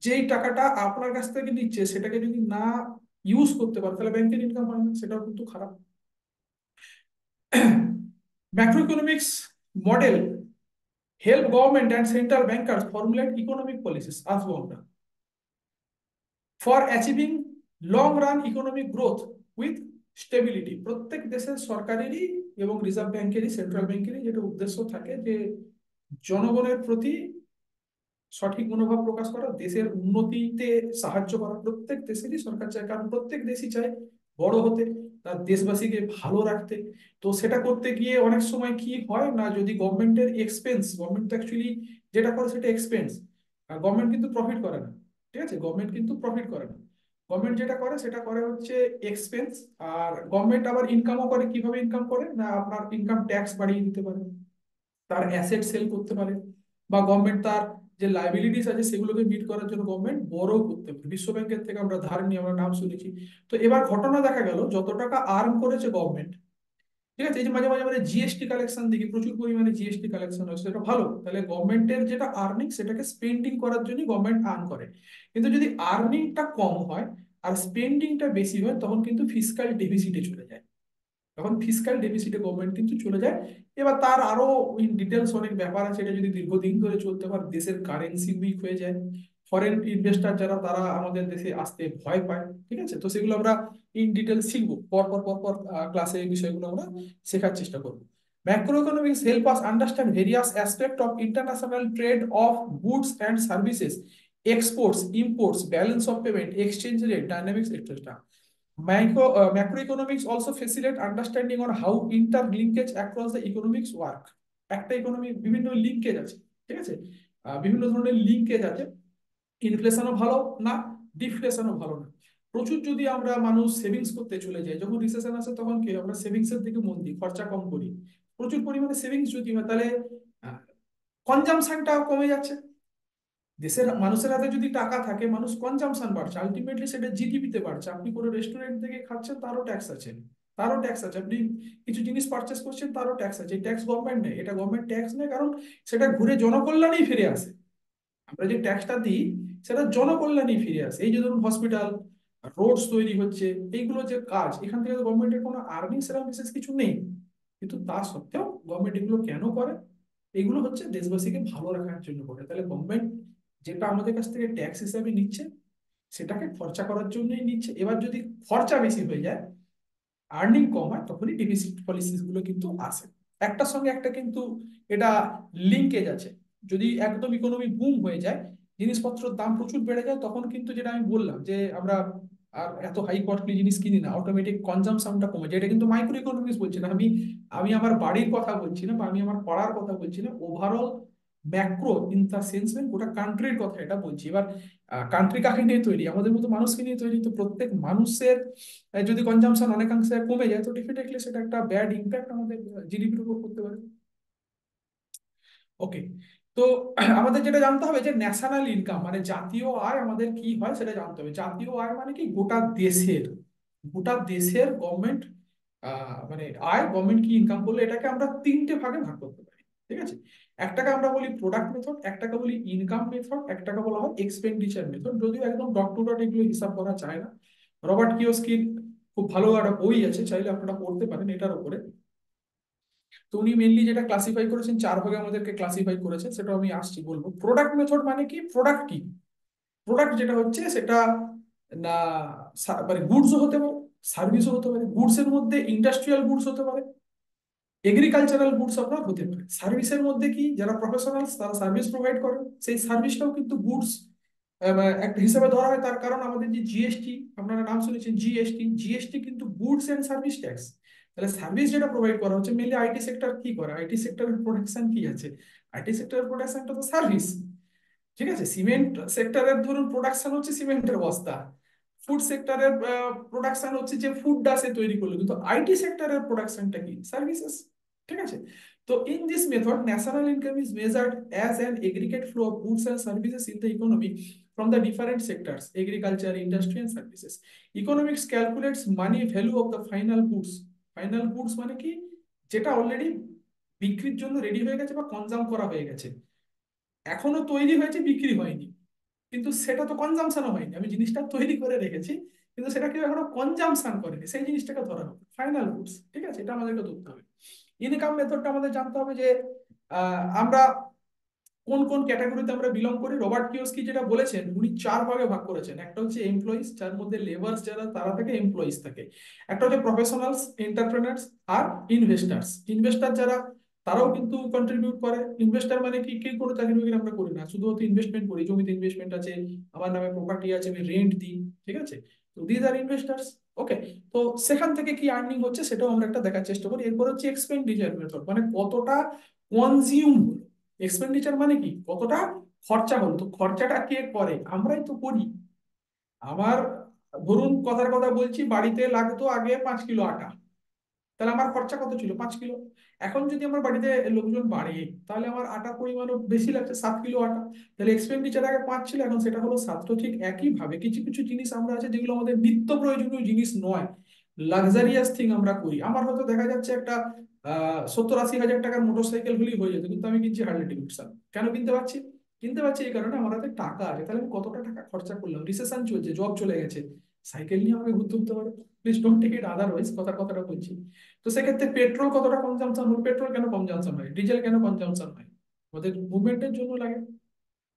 যেই টাকাটা আপনার কাছ থেকে নিচ্ছে সেটাকে যদি না ইউজ করতে পারে, তাহলে ব্যাংকের ইনকাম হয় না, সেটাও কিন্তু খারাপ। Macroeconomics model help government and central bankers formulate economic policies, আসবো আমরা, for achieving long run economic growth with stability. প্রত্যেক দেশের সরকারেরই এবং রিজার্ভ ব্যাংকেরই, সেন্ট্রাল ব্যাংকেরই যেটা উদ্দেশ্য থাকে যে জনগণের প্রতি সঠিক মনোভাব প্রকাশ করা, দেশের উন্নতিতে সাহায্য করা। প্রত্যেক দেশেরই সরকার চায়, কারণ প্রত্যেক দেশই চায় বড় হতে, তার দেশবাসীকে ভালো রাখতে। তো সেটা করতে গিয়ে অনেক সময় কি হয় না, যদি গভর্নমেন্টের এক্সপেন্স, গভর্নমেন্ট তো অ্যাকচুয়ালি যেটা করে সেটা এক্সপেন্স, আর গভর্নমেন্ট কিন্তু প্রফিট করে না। ঠিক আছে, গভর্নমেন্ট কিন্তু প্রফিট করে না। গভর্নমেন্ট যেটা করে সেটা করে হচ্ছে এক্সপেন্স। আর গভর্নমেন্ট আবার ইনকামও করে, কিভাবে ইনকাম করে না, আপনার ইনকাম ট্যাক্স বাড়িয়ে দিতে পারে, তার অ্যাসেট সেল করতে পারে, বা গভর্নমেন্ট তার যে লাইবিলিটিস আছে সেগুলোকে মিট করার জন্য গভর্নমেন্ট বড় করতে পারে। বিশ্ব ব্যাংকের থেকে আমরা ধার নিয়ে আমরা নাম শুনেছি। তো এবার ঘটনা দেখা গেল, যত টাকা আর্ন করেছে গভর্নমেন্ট, ঠিক আছে, এই যে মাঝে মাঝে আমরা জিএসটি কালেকশন দেখি, প্রচুর পরিমাণে জিএসটি কালেকশন হচ্ছে, সেটা ভালো। তাহলে গভর্নমেন্টের যেটা আর্নিং সেটাকে স্পেন্ডিং করার জন্য গভর্নমেন্ট আর্ন করে। কিন্তু যদি আর্নিংটা কম হয় আর স্পেন্ডিংটা বেশি হয়, তখন কিন্তু ফিসকাল ডেফিসিটে চলে যায়, তখন ফিসকাল ডেফিসিটে গভর্নমেন্ট কিন্তু চলে যায়। এবার তার আরো ইন ডিটেলস অনেক ব্যাপার আছে, এটা যদি দীর্ঘদিন ধরে চলতে পারে, দেশের কারেন্সি উইক হয়ে যায়, ফরেন ইনভেস্টর যারা তারা আমাদের দেশে আসতে ভয় পায়। ঠিক আছে, তো সেগুলো আমরা ইন ডিটেলস শিখবো, পর পর পর পর ক্লাসে এই বিষয়গুলো আমরা শেখার চেষ্টা করবো। Macroeconomics help us understand various aspects of international trade of goods and services, exports, imports, balance of payment, exchange rate, dynamics, etc. Macroeconomics also facilitate understanding on how interlinkage across the economics work. একটা economy বিভিন্ন linkage আছে, ঠিক আছে, বিভিন্ন ধরনের linkage আছে। ইনফ্লেশনও ভালো না, ডিফ্লেশনও ভালো না। প্রচুর যদি আমরা মানুষ সেভিংস করতে চলে যাই, যখন রিসেশন আসে তখন কি আমরা সেভিংস এর দিকে মন দিই, খরচা কম করি। প্রচুর পরিমাণে সেভিংস যদি হয়, তাহলে কনজামশনটা কমে যাচ্ছে। দেশের মানুষের হাতে যদি টাকা থাকে, মানুষ কনজাম্পশন বাড়ছে, আলটিমেটলি সেটা জিডিপিতে বাড়ছে। আপনি কোনো রেস্টুরেন্ট থেকে খাচ্ছেন, তারও ট্যাক্স আছে, তারও ট্যাক্স আছে। আপনি কিছু জিনিস পারচেস করছেন, তারও ট্যাক্স আছে। এই ট্যাক্স গভর্নমেন্ট নেই, এটা গভর্নমেন্ট ট্যাক্স নেই, কারণ সেটা ঘুরে জনকল্যাণেই ফিরে আসে। আমরা যে ট্যাক্সটা দিই সেটা জনকল্যাণেই ফিরে আসে। এই যে ধরুন হসপিটাল, রোডস তৈরি হচ্ছে, এইগুলো যে কাজ, এখান থেকে গভর্নমেন্টের কোনো আর্নিং সেরকম বিশেষ কিছু নেই, কিন্তু তা সত্ত্বেও গভর্নমেন্ট এগুলো কেন করে? এগুলো হচ্ছে দেশবাসীকে ভালো রাখার জন্য করে। তাহলে গভর্নমেন্ট যেটা আমাদের কাছ থেকে ট্যাক্স হিসাবে নিচ্ছে, সেটাকে খরচা করার জন্যই নিচ্ছে। এবার যদি খরচা বেশি হয়ে যায়, আর্নিং কম হয়, তখনই ডেফিসিট পলিসিস গুলো কিন্তু আসে। একটার সঙ্গে একটা কিন্তু এটা লিঙ্কেজ আছে। যদি একদম ইকোনমি বুম হয়ে যায়, জিনিসপত্রের দাম প্রচুর বেড়ে যায়, তখন কিন্তু যেটা আমি বললাম যে আমরা আর এত হাই কস্টলি জিনিস কিনি না, অটোমেটিক কনজাম্পশনটা কমে যায়। এটা কিন্তু মাইক্রো ইকোনমিক্স বলছি না আমি, আমি আমার বাড়ির কথা বলছি না, বা আমি আমার পাড়ার কথা বলছি না, overall macro in the sense গোটা কান্ট্রির কথা এটা বলছি। এবার কান্ট্রি কাকে নিয়ে তৈরি? আমাদের মতো মানুষকে নিয়ে তৈরি। তো প্রত্যেক মানুষের যদি কনজাম্পশন অনেকাংশে কমে যায়, তো ডেফিনেটলি সেটা একটা ব্যাড ইম্প্যাক্ট আমাদের জিডিপির উপর করতে পারে। ওকে। তো আমাদের যেটা জানতে হবে যে ন্যাশনাল ইনকাম মানে জাতীয় আয় আমাদের কি হয় সেটা জানতে হবে। জাতীয় আয় মানে কি? গোটা দেশের গভর্নমেন্ট মানে আয়, গভর্নমেন্ট কি ইনকাম করলো, এটাকে আমরা তিনটে ভাগে ভাগ করতে পারি। ঠিক আছে? একটাকে আমরা বলি প্রোডাক্ট মেথড, একটাকে বলি ইনকাম মেথড, একটাকে বলা হয় এক্সপেন্ডিচার মেথড। যদিও একদম ডট টু ডট এগুলো হিসাব করা যায় না। রবার্ট কিওস্কির খুব ভালো একটা বই আছে, চাইলে আপনারা পড়তে পারেন এটার উপরে। তো উনি মেনলি যেটা ক্লাসিফাই করেছেন, চার ভাগে আমাদেরকে ক্লাসিফাই করেছেন, সেটা আমি আসছি বলবো। প্রোডাক্ট মেথড মানে কি? প্রোডাক্ট কি? প্রোডাক্ট যেটা হচ্ছে সেটা না, মানে গুডসও হতে পারে, সার্ভিসও হতে পারে। গুডস এর মধ্যে ইন্ডাস্ট্রিয়াল গুডস হতে পারে, এগ্রিকালচারাল গুডস আপনার হতে পারে। সার্ভিসের মধ্যে কি, যারা প্রফেশনালস তারা সার্ভিস প্রোভাইড করে, সেই সার্ভিসটাও কিন্তু গুডস একটা হিসেবে ধরা হয়। তার কারণ আমাদের যে জিএসটি, আপনারা নাম শুনেছেন জিএসটি, জিএসটি কিন্তু গুডস এন্ড সার্ভিস ট্যাক্স। তাহলে সার্ভিস যেটা প্রোভাইড করা হচ্ছে, মেনলি আইটি সেক্টর কি করে, আইটি সেক্টরের প্রোডাকশন কি আছে? আইটি সেক্টরের প্রোডাকশনটা তো সার্ভিস। ঠিক আছে? সিমেন্ট সেক্টরের ধরুন প্রোডাকশন হচ্ছে সিমেন্টের বস্তা, ফুড সেক্টরের প্রোডাকশন হচ্ছে যে ফুডটা সে তৈরি করলো, কিন্তু আইটি সেক্টরের প্রোডাকশনটা কি? সার্ভিসেস। ঠিক আছে? তো in this method national income is measured as an aggregate flow of goods and services in the economy from the different sectors: agriculture, industry and services. Economics calculates money value of the final goods. Final goods মানে কি? যেটা already বিক্রির জন্য ready হয়ে গেছে বা consume করা হয়ে গেছে, এখনো তৈরি হয়েছে, বিক্রি হয়নি, কিন্তু সেটা তো কনজামশনও হয়নি। আমি জিনিসটা তৈরি করে রেখেছি, কিন্তু সেটা কেউ এখনো কনজামশন করেনি, সেই জিনিসটাকে ধরা হবে ফাইনাল গুডস। ঠিক আছে? এটা আমাদেরকে ধরতে হবে। ইনকাম মেথডটা আমাদের জানতে হবে যে আমরা কোন কোন ক্যাটাগরিতে আমরা বিলং করি। রবার্ট কিওস্কি যেটা বলেছেন, উনি চার ভাগে ভাগ করেছেন। একটা হচ্ছে এমপ্লয়িজ, যার মধ্যে লেবার্স যারা তারা থাকে, এমপ্লয়িজ থাকে। একটা হচ্ছে প্রফেশনালস, এন্টারপ্রেনার্স আর ইনভেস্টার্স। ইনভেস্টার যারা, তারাও কিন্তু কন্ট্রিবিউট করে। ইনভেস্টার মানে কি? কি কোনো চাকরি বাকরি আমরা করি না, শুধুমাত্র ইনভেস্টমেন্ট করি। জমিতে ইনভেস্টমেন্ট আছে, আমার নামে প্রপার্টি আছে, আমি রেন্ট দিই। ঠিক আছে? তো দিজ আর ইনভেস্টার্স। ওকে। তো সেখান থেকে কি আর্নিং হচ্ছে সেটাও আমরা একটা দেখার চেষ্টা করি। এরপর হচ্ছে এক্সপেন্ডিচার মেথড, মানে কতটা কনজিউম হলো। এক্সপেন্ডিচার মানে কি? কতটা খরচা হলো। তো খরচাটা কে করে? আমরাই তো করি। আমার ধরুন কথার কথা বলছি, বাড়িতে লাগতো আগে 5 কিলো আটা, তাহলে আমার খরচা কত ছিল? 5 কিলো। এখন যদি আমার বাড়িতে লোকজন বাড়ে, তাহলে আমার আটার পরিমাণও বেশি লাগছে, 7 কিলো আটা। তাহলে এক্সপেন্ডিচার আগে 5 ছিল, এখন সেটা হলো 7। তো ঠিক একই ভাবে কিছু কিছু জিনিস আমরা আছে যেগুলো আমাদের নিত্য প্রয়োজনীয় জিনিস নয়, লাক্সারিয়াস থিং আমরা করি। আমার হয়তো দেখা যাচ্ছে একটা 70-80 হাজার টাকার মোটরসাইকেল হলেই হয়ে যেত, কিন্তু আমি কিনছি হার্লে ডেভিডসন। কেন কিনতে পারছি? কিনতে পারছি এই কারণে আমার হাতে টাকা আছে। তাহলে আমি কতটা টাকা খরচা করলাম, রিসেশন চলছে, জব চলে গেছে, সাইকেল নিয়ে আমাকে ঘুরতে হতে পারে। Please don't take it otherwise, কথাটা বলছি। তো সেক্ষেত্রে পেট্রোল কতটা কনজাম্পশন হলো, পেট্রোল কেন কনজাম্পশন হয়, ডিজেল কেন কনজাম্পশন হয়? আমাদের মুভমেন্টের জন্য লাগে।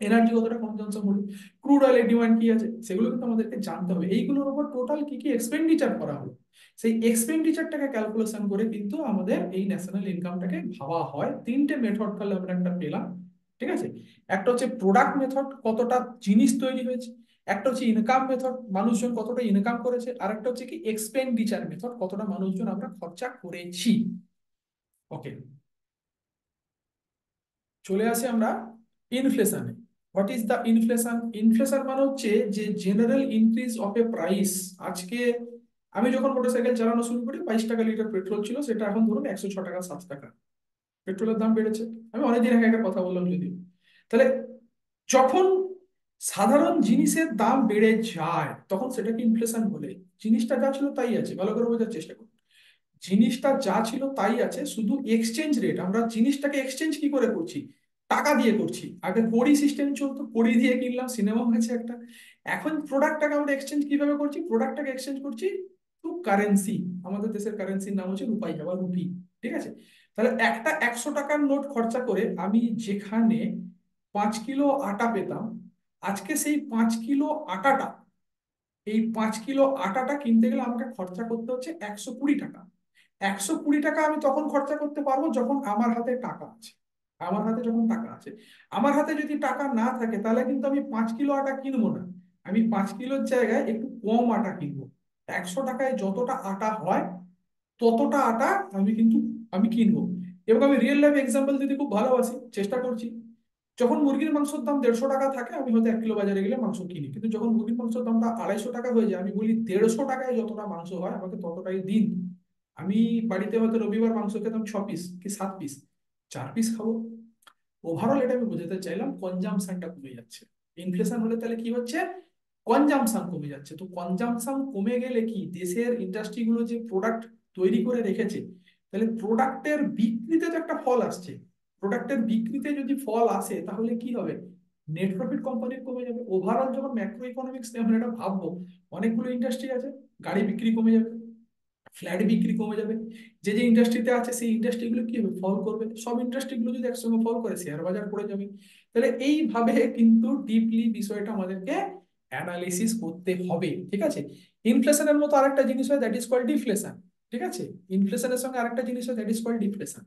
এনার্জি কতটা কনজাম্পশন হলো, ক্রুড অয়েলের ডিমান্ড কি আছে, সেগুলো কিন্তু আমাদেরকে জানতে হবে। এইগুলোর উপর টোটাল কি কি এক্সপেন্ডিচার করা হলো, সেই এক্সপেন্ডিচারটাকে ক্যালকুলেশন করে কিন্তু আমাদের এই ন্যাশনাল ইনকামটাকে ভাবা হয়। তিনটে মেথড তাহলে আমরা একটা পেলাম। ঠিক আছে? একটা হচ্ছে প্রোডাক্ট মেথড, কতটা জিনিস তৈরি হয়েছে। একটা হচ্ছে ইনকাম মেথড, মানুষজন কতটা ইনকাম করেছে। আর একটা হচ্ছে কি এক্সপেন্ডিচার মেথড, কতটা মানুষজন আমরা খরচা করেছি। ওকে। চলে আসি আমরা ইনফ্লেশনে। What is the inflation? Inflation মানে হচ্ছে যে general increase of a price. আজকে আমি যখন মোটরসাইকেল চালানো শুরু করি, 22 টাকা লিটার পেট্রোল ছিল, সেটা এখন ধরুন 106 টাকা 7 টাকা পেট্রোলের দাম বেড়েছে। আমি অনেকদিন আগে একটা কথা বললাম যদিও। তাহলে যখন সাধারণ জিনিসের দাম বেড়ে যায়, তখন সেটাকে ইনফ্লেশন বলে। জিনিসটা যা ছিল তাই আছে, ভালো করে বোঝার চেষ্টা করুন। জিনিসটা যা ছিল তাই আছে, শুধু এক্সচেঞ্জ রেট, আমরা জিনিসটাকে এক্সচেঞ্জ কি করে করছি? টাকা দিয়ে করছি। আগে কড়ি সিস্টেম চলতো, কড়ি দিয়ে কিনলাম, সিনেমা হয়েছে একটা। এখন প্রোডাক্টটাকে আমরা এক্সচেঞ্জ কিভাবে করছি? প্রোডাক্টটাকে এক্সচেঞ্জ করছি টু কারেন্সি। আমাদের দেশের কারেন্সির নাম হচ্ছে রুপাই বা রুপি। ঠিক আছে? তাহলে একটা 100 টাকার নোট খরচা করে আমি যেখানে 5 কিলো আটা পেতাম, আজকে সেই 5 কিলো আটাটা, এই 5 কিলো আটাটা কিনতে গেলে আমাকে খরচা করতে হচ্ছে 120 টাকা। 120 টাকা আমি তখন খরচা করতে পারবো যখন আমার হাতে টাকা আছে। আমার হাতে যখন টাকা আছে, আমার হাতে যদি টাকা না থাকে তাহলে কিন্তু আমি 5 কিলো আটা কিনবো না। আমি 5 কিলোর জায়গায় একটু কম আটা কিনবো। 100 টাকায় যতটা আটা হয় ততটা আটা আমি কিনবো। এবং আমি রিয়েল লাইফ এক্সাম্পল দিতে খুব ভালোবাসি, চেষ্টা করছি। যখন মুরগির মাংসের দাম 150 টাকা থাকে, আমি হয়তো 1 কিলো বাজারে গেলে মাংস কিনি, কিন্তু যখন মুরগির মাংসের দামটা 250 টাকা হয়ে যায়, আমি বলি 150 টাকায় যতটা মাংস হয় আমাকে ততটাই দিন। আমি বাড়িতে হয়তো রবিবার মাংস খেতাম 6 পিস কি 7 পিস, 4 পিস খাবো। ওভারঅল এটা আমি বোঝাতে চাইলাম কনজামশনটা কমে যাচ্ছে। ইনফ্লেশন হলে তাহলে কি হচ্ছে? কনজামশন কমে যাচ্ছে। তো কনজামশন কমে গেলে কি দেশের ইন্ডাস্ট্রিগুলো যে প্রোডাক্ট তৈরি করে রেখেছে, তাহলে প্রোডাক্টের বিক্রিতে তো একটা ফল আসছে। প্রোডাক্টের বিক্রিতে যদি ফল আসে তাহলে কি হবে? নেট প্রফিট কোম্পানির কমে যাবে। ওভারঅল যখন ম্যাক্রো ইকোনমিক্স নিয়ে আমরা এটা ভাববো, অনেকগুলো ইন্ডাস্ট্রি আছে, গাড়ি বিক্রি কমে যাবে, ফ্ল্যাট বিক্রি কমে যাবে। যে যে ইন্ডাস্ট্রিতে আছে সেই ইন্ডাস্ট্রিগুলো কি হবে? ফল করবে। সব ইন্ডাস্ট্রিগুলো যদি একসঙ্গে ফল করে শেয়ার বাজার পড়ে যাবে। তাহলে এইভাবে কিন্তু ডিপলি বিষয়টা আমাদেরকে অ্যানালিসিস করতে হবে, ঠিক আছে? ইনফ্লেশনের মতো আরেকটা জিনিস হয়, দ্যাট ইজ কল্ড ডিফ্লেশন। ঠিক আছে? ইনফ্লেশনের সঙ্গে আরেকটা জিনিস হয়, দ্যাট ইজ কল্ড ডিফ্লেশন।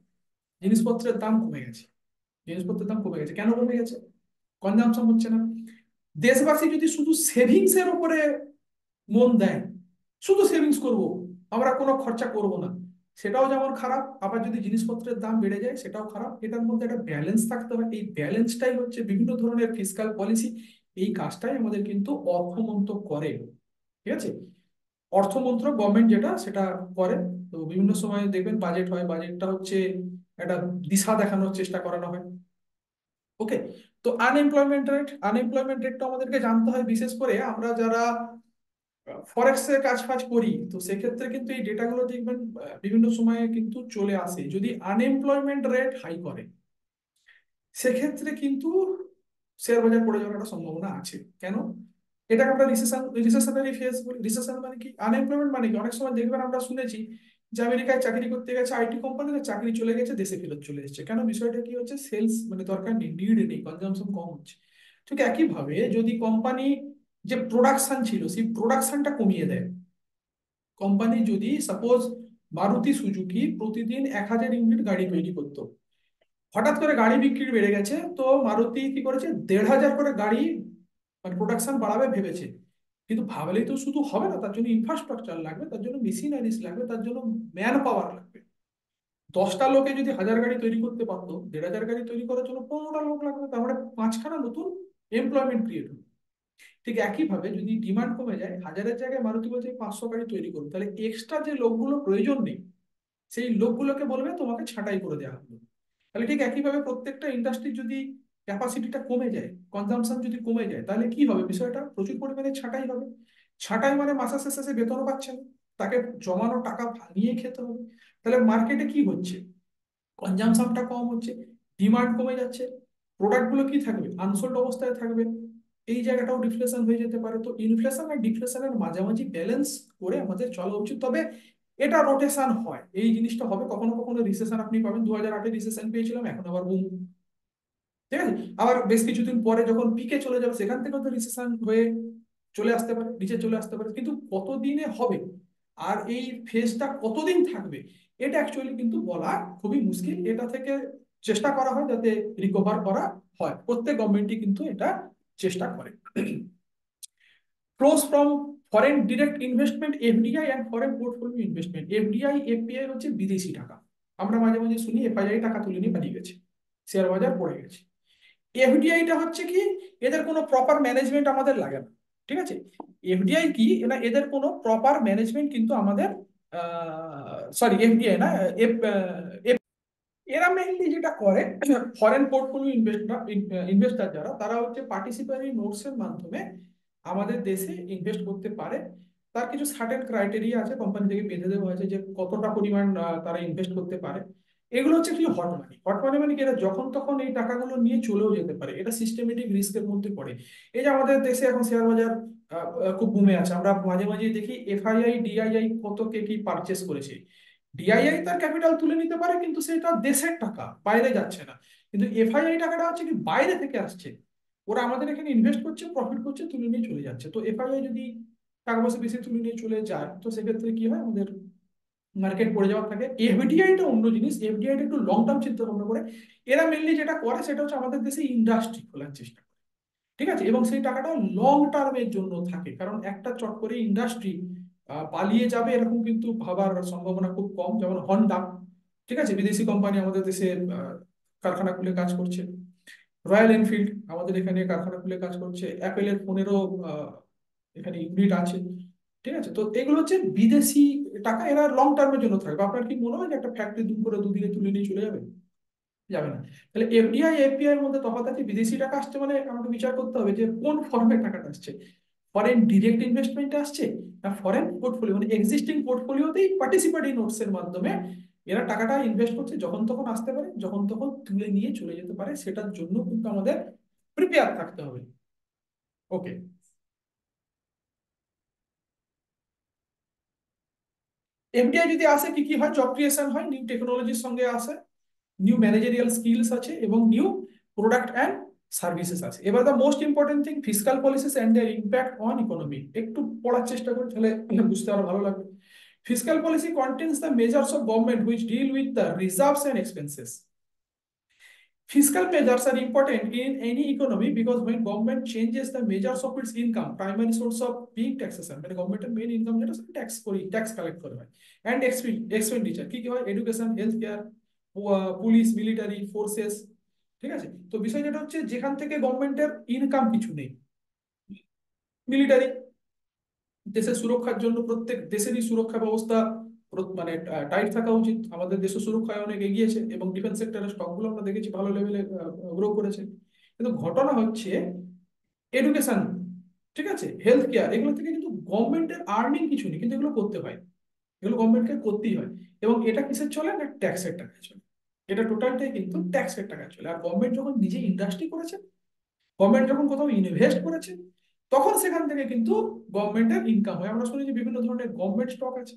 জিনিসপত্রের দাম কমে গেছে। জিনিসপত্রের দাম কমে গেছে, কেন কমে গেছে? কনজাম্পশন হচ্ছে না। দেশবাসী যদি শুধু সেভিংস এর উপরে মন দেয়, শুধু সেভিংস করব, আমরা কোনো খরচা করব না, সেটাও যেমন খারাপ। আবার যদি জিনিসপত্রের দাম বেড়ে যায় সেটাও খারাপ। এটার মধ্যে একটা ব্যালেন্স থাকতে হবে। এই ব্যালেন্সটাই হচ্ছে বিভিন্ন ধরনের ফিসকাল পলিসি। এই কাজটাই আমাদের কিন্তু অর্থমন্ত্রক করে, ঠিক আছে? অর্থমন্ত্রক গভর্নমেন্ট যেটা সেটা করে। তো বিভিন্ন সময় দেখবেন বাজেট হয়, বাজেটটা হচ্ছে একটা দিশা দেখানোর চেষ্টা করানো হয়। ওকে। তো আনএমপ্লয়মেন্ট রেটটা আমাদেরকে জানতে হয়, বিশেষ করে আমরা যারা ফরেক্সে কাজ ফাজ করি। তো সেক্ষেত্রে কিন্তু এই ডেটাগুলো দেখবেন বিভিন্ন সময়ে কিন্তু চলে আসে। যদি আনএমপ্লয়মেন্ট রেট হাই করে সেক্ষেত্রে কিন্তু শেয়ার বাজার পড়ে যাওয়ার একটা সম্ভাবনা আছে। কেন? এটাকে আমরা রিসেশনারি ফেজ বলি। রিসেশন মানে কি, আনএমপ্লয়মেন্ট মানে কি, অনেক সময় দেখবেন আমরা শুনেছি যে আমেরিকায় চাকরি করতে গেছে আইটি কোম্পানিতে, চাকরি চলে গেছে, দেশে ফেরত চলে এসেছে। কেন? বিষয়টা কি হচ্ছে? সেলস মানে দরকার নেই, নিড নেই, কনজাম্পশন কম হচ্ছে। ঠিক একইভাবে যদি কোম্পানি যে প্রোডাকশন ছিল সেই প্রোডাকশনটা কমিয়ে দেয়, কোম্পানি যদি সাপোজ মারুতি সুজুকি প্রতিদিন 1,000 ইউনিট গাড়ি তৈরি করতো, হঠাৎ করে গাড়ি বিক্রি বেড়ে গেছে, তো মারুতি কি করেছে, 1,500 করে গাড়ি মানে প্রোডাকশন বাড়াবে ভেবেছে। কিন্তু ভাবলেই তো শুধু হবে না, তার জন্য ইনফ্রাস্ট্রাকচার লাগবে, তার জন্য মেশিনারিজ লাগবে, তার জন্য ম্যান পাওয়ার লাগবে। 10টা লোকে যদি 1,000 গাড়ি তৈরি করতে পারতো, 1,500 গাড়ি তৈরি করার জন্য 15টা লোক লাগবে, তার মানে 5খানা নতুন এমপ্লয়মেন্ট ক্রিয়েট হবে। ঠিক একইভাবে যদি ডিমান্ড কমে যায়, 1000-এর জায়গায় মারুতি বলছে 500 গাড়ি তৈরি করুন, তাহলে এক্সট্রা যে লোকগুলো প্রয়োজন নেই সেই লোকগুলোকে বলবে তোমাকে ছাঁটাই করে দেওয়া হলো। তাহলে ঠিক একইভাবে প্রত্যেকটা ইন্ডাস্ট্রির যদি ক্যাপাসিটিটা কমে যায়, কনজাম্পশন যদি কমে যায়, তাহলে কি হবে? বিষয়টা প্রচুর পরিমাণে ছাঁটাই হবে। ছাঁটাই মানে মাসের শেষে সে বেতনও পাচ্ছে না, তাকে জমানো টাকা ভাঙিয়ে খেতে হবে। তাহলে মার্কেটে কি হচ্ছে? কনজাম্পশনটা কম হচ্ছে, ডিমান্ড কমে যাচ্ছে, প্রোডাক্ট গুলো কি থাকবে? আনসোল্ড অবস্থায় থাকবে। এই জায়গাটাও ডিফ্লেশন হয়ে যেতে পারে। তো ইনফ্লেশন আর ডিফ্লেশনের মাঝামাঝি ব্যালেন্স করে আমাদের চলা উচিত। তবে এটা রোটেশন হয়, এই জিনিসটা হবে। কখনো কখনো রিসেশন আপনি পাবেন, 2008-এ রিসেশন পেয়েছিলাম, এখন আবার বুম, ঠিক আছে? আবার বেশ কিছুদিন পরে যখন পিকে চলে যাবে সেখান থেকে তো রিসেশন হয়ে চলে আসতে পারে, নিচে চলে আসতে পারে, কিন্তু কতদিনে হবে আর এই ফেজটা কতদিন থাকবে এটা অ্যাকচুয়ালি কিন্তু বলা খুবই মুশকিল। এটা থেকে চেষ্টা করা হয় যাতে রিকভার করা হয়, প্রত্যেক গভর্নমেন্টই কিন্তু এটা চেষ্টা করে। Flows from foreign direct investment FDI and foreign portfolio investment. FDI FPI হচ্ছে বিদেশি টাকা। আমরা মাঝে মাঝে শুনি এফআইআই টাকা তুলে নিয়ে পালিয়ে গেছে, শেয়ার বাজার পড়ে গেছে। এফডিআইটা হচ্ছে কি, এদের কোনো প্রপার ম্যানেজমেন্ট আমাদের লাগে না, ঠিক আছে? এফডিআই কি না, এদের কোনো প্রপার ম্যানেজমেন্ট কিন্তু আমাদের, সরি এফডিআই না, এফ এরা মেইনলি যেটা করে, ফরেন পোর্টফোলিও ইনভেস্টার যারা, তারা হচ্ছে পার্টিসিপারি নোটস এর মাধ্যমে আমাদের দেশে ইনভেস্ট করতে পারে। তার কিছু সার্টেন ক্রাইটেরিয়া আছে, কোম্পানি থেকে বেঁধে দেওয়া হয়েছে যে কতটা পরিমাণ তারা ইনভেস্ট করতে পারে। এগুলো হচ্ছে কি হট মানি। হট মানি মানে কি, এরা যখন তখন এই টাকাগুলো নিয়ে চলেও যেতে পারে, এটা সিস্টেমেটিক রিস্কের মধ্যে পড়ে। এই যে আমাদের দেশে এখন শেয়ার বাজার খুব বুমে আছে, আমরা মাঝে মাঝে দেখি এফআইআই ডিআইআই কত কে কি পারচেস করেছে। ডিআইআই তার ক্যাপিটাল তুলে নিতে পারে, কিন্তু সেটা দেশের টাকা, বাইরে যাচ্ছে না। কিন্তু এফআইআই টাকাটা হচ্ছে কি বাইরে থেকে আসছে, ওরা আমাদের এখানে ইনভেস্ট করছে, প্রফিট করছে, তুলে নিয়ে চলে যাচ্ছে। তো এফআইআই যদি টাকা পয়সা বেশি তুলে নিয়ে চলে যায়, তো সেক্ষেত্রে কি হয়, আমাদের মার্কেট পড়ে যাওয়ার থাকে। এফডিআইটা অন্য জিনিস, এফডিআইটা একটু লং টার্ম চিন্তা ভাবনা করে। এরা মেনলি যেটা করে সেটা হচ্ছে আমাদের দেশে ইন্ডাস্ট্রি খোলার চেষ্টা করে, ঠিক আছে, এবং সেই টাকাটা লং টার্মের জন্য থাকে, কারণ একটা চট করে ইন্ডাস্ট্রি পালিয়ে যাবে এরকম কিন্তু ভাবার সম্ভাবনা খুব কম। যেমন হন্ডা, ঠিক আছে, বিদেশি কোম্পানি আমাদের দেশে কারখানা খুলে কাজ করছে। রয়্যাল এনফিল্ড আমাদের এখানে কারখানা খুলে কাজ করছে। অ্যাপেলের ফোনেরও এখানে ইউনিট আছে, ঠিক আছে। তো এগুলো হচ্ছে বিদেশি টাকা, এরা লং টার্মের জন্য থাকবে। আপনার কি মনে হয় যে একটা ফ্যাক্টরি দুম করে দুদিনে তুলে নিয়ে চলে যাবে? যাবে না। তাহলে এফডিআই এফপিআই এর মধ্যে তফাৎ আছে। বিদেশি টাকা আসছে মানে আমাকে বিচার করতে হবে যে কোন ফর্মে টাকাটা আসছে। ফরেন ডিরেক্ট ইনভেস্টমেন্ট আসছে, না ফরেন পোর্টফোলিও মানে এক্সিস্টিং পোর্টফোলিওতেই পার্টিসিপেটরি নোটস এর মাধ্যমে এরা টাকাটা ইনভেস্ট করছে, যখন তখন আসতে পারে, যখন তখন তুলে নিয়ে চলে যেতে পারে, সেটার জন্য কিন্তু আমাদের প্রিপেয়ার থাকতে হবে। ওকে। এফডিআই যদি আসে কি কি হয়? জব ক্রিয়েশন হয়, নিউ টেকনোলজির সঙ্গে আসে, নিউ ম্যানেজারিয়াল স্কিলস আছে, এবং নিউ প্রোডাক্ট অ্যান্ড সার্ভিসেস আছে। এবার the most important thing, fiscal policies and their impact on economy. একটু পড়ার চেষ্টা করি, তাহলে বুঝতে আরো ভালো লাগবে। Fiscal policy contains the measures of government which deal with the reserves and expenses. Fiscal measures are important in any economy because when government changes the measures of its income, primary source of being taxation, মানে গভর্নমেন্টের main income যেটা সেটা tax করি, tax collect করে হয়, and expenditure কি কি হয়? Education, health care, police, military forces, ঠিক আছে। তো বিষয় যেটা হচ্ছে যেখান থেকে গভর্নমেন্টের ইনকাম কিছু নেই, মিলিটারি, দেশের সুরক্ষার জন্য প্রত্যেক দেশেরই সুরক্ষা ব্যবস্থা মানে টাইট থাকা উচিত। আমাদের দেশের সুরক্ষায় অনেক এগিয়েছে এবং ডিফেন্স সেক্টরের স্টকগুলো আমরা দেখেছি ভালো লেভেলে গ্রো করেছে। কিন্তু ঘটনা হচ্ছে এডুকেশন, ঠিক আছে, হেলথ কেয়ার, এগুলো থেকে কিন্তু গভর্নমেন্টের আর্নিং কিছু নেই, কিন্তু এগুলো করতে হয়, এগুলো গভর্নমেন্টকে করতেই হয়। এবং এটা কিসের চলে? না ট্যাক্সের টাকায় চলে। এটা টোটালটাই কিন্তু ট্যাক্সের টাকায় চলে। আর গভর্নমেন্ট যখন নিজে ইন্ডাস্ট্রি করেছে, গভর্নমেন্ট যখন কোথাও ইনভেস্ট করেছে, তখন সেখান থেকে কিন্তু গভর্নমেন্টের ইনকাম হয়। আমরা শুনি যে বিভিন্ন ধরনের গভর্নমেন্ট স্টক আছে,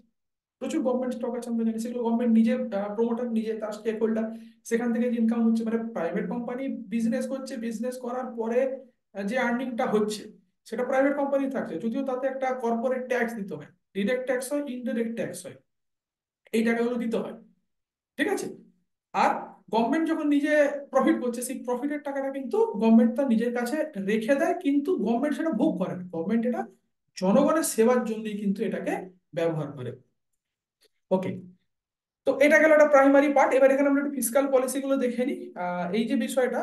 প্রচুর গভর্নমেন্ট স্টক আছে, আমরা জানি সেগুলো গভর্নমেন্ট নিজে প্রমোটার, নিজে তার স্টেক হোল্ডার, সেখান থেকে যে ইনকাম হচ্ছে, মানে প্রাইভেট কোম্পানি বিজনেস করছে, বিজনেস করার পরে যে আর্নিংটা হচ্ছে সেটা প্রাইভেট কোম্পানি থাকছে, যদিও তাতে একটা কর্পোরেট ট্যাক্স দিতে হয়, ডিরেক্ট ট্যাক্স হয়, ইনডিরেক্ট ট্যাক্স হয়, এই টাকাগুলো দিতে হয়, ঠিক আছে। আর গভর্নমেন্ট যখন নিজে প্রফিট করছে, সেই প্রফিটের টাকাটা কিন্তু গভর্নমেন্ট তার নিজের কাছে রেখে দেয়, কিন্তু গভর্নমেন্ট সেটা ভোগ করে না। গভর্নমেন্ট এটা জনগণের সেবার জন্যই কিন্তু এটাকে ব্যবহার করে। ওকে। তো এটা গেল একটা প্রাইমারি পার্ট। এবার এখানে আমরা একটু ফিসকাল পলিসি গুলো দেখে নিই। এই যে বিষয়টা,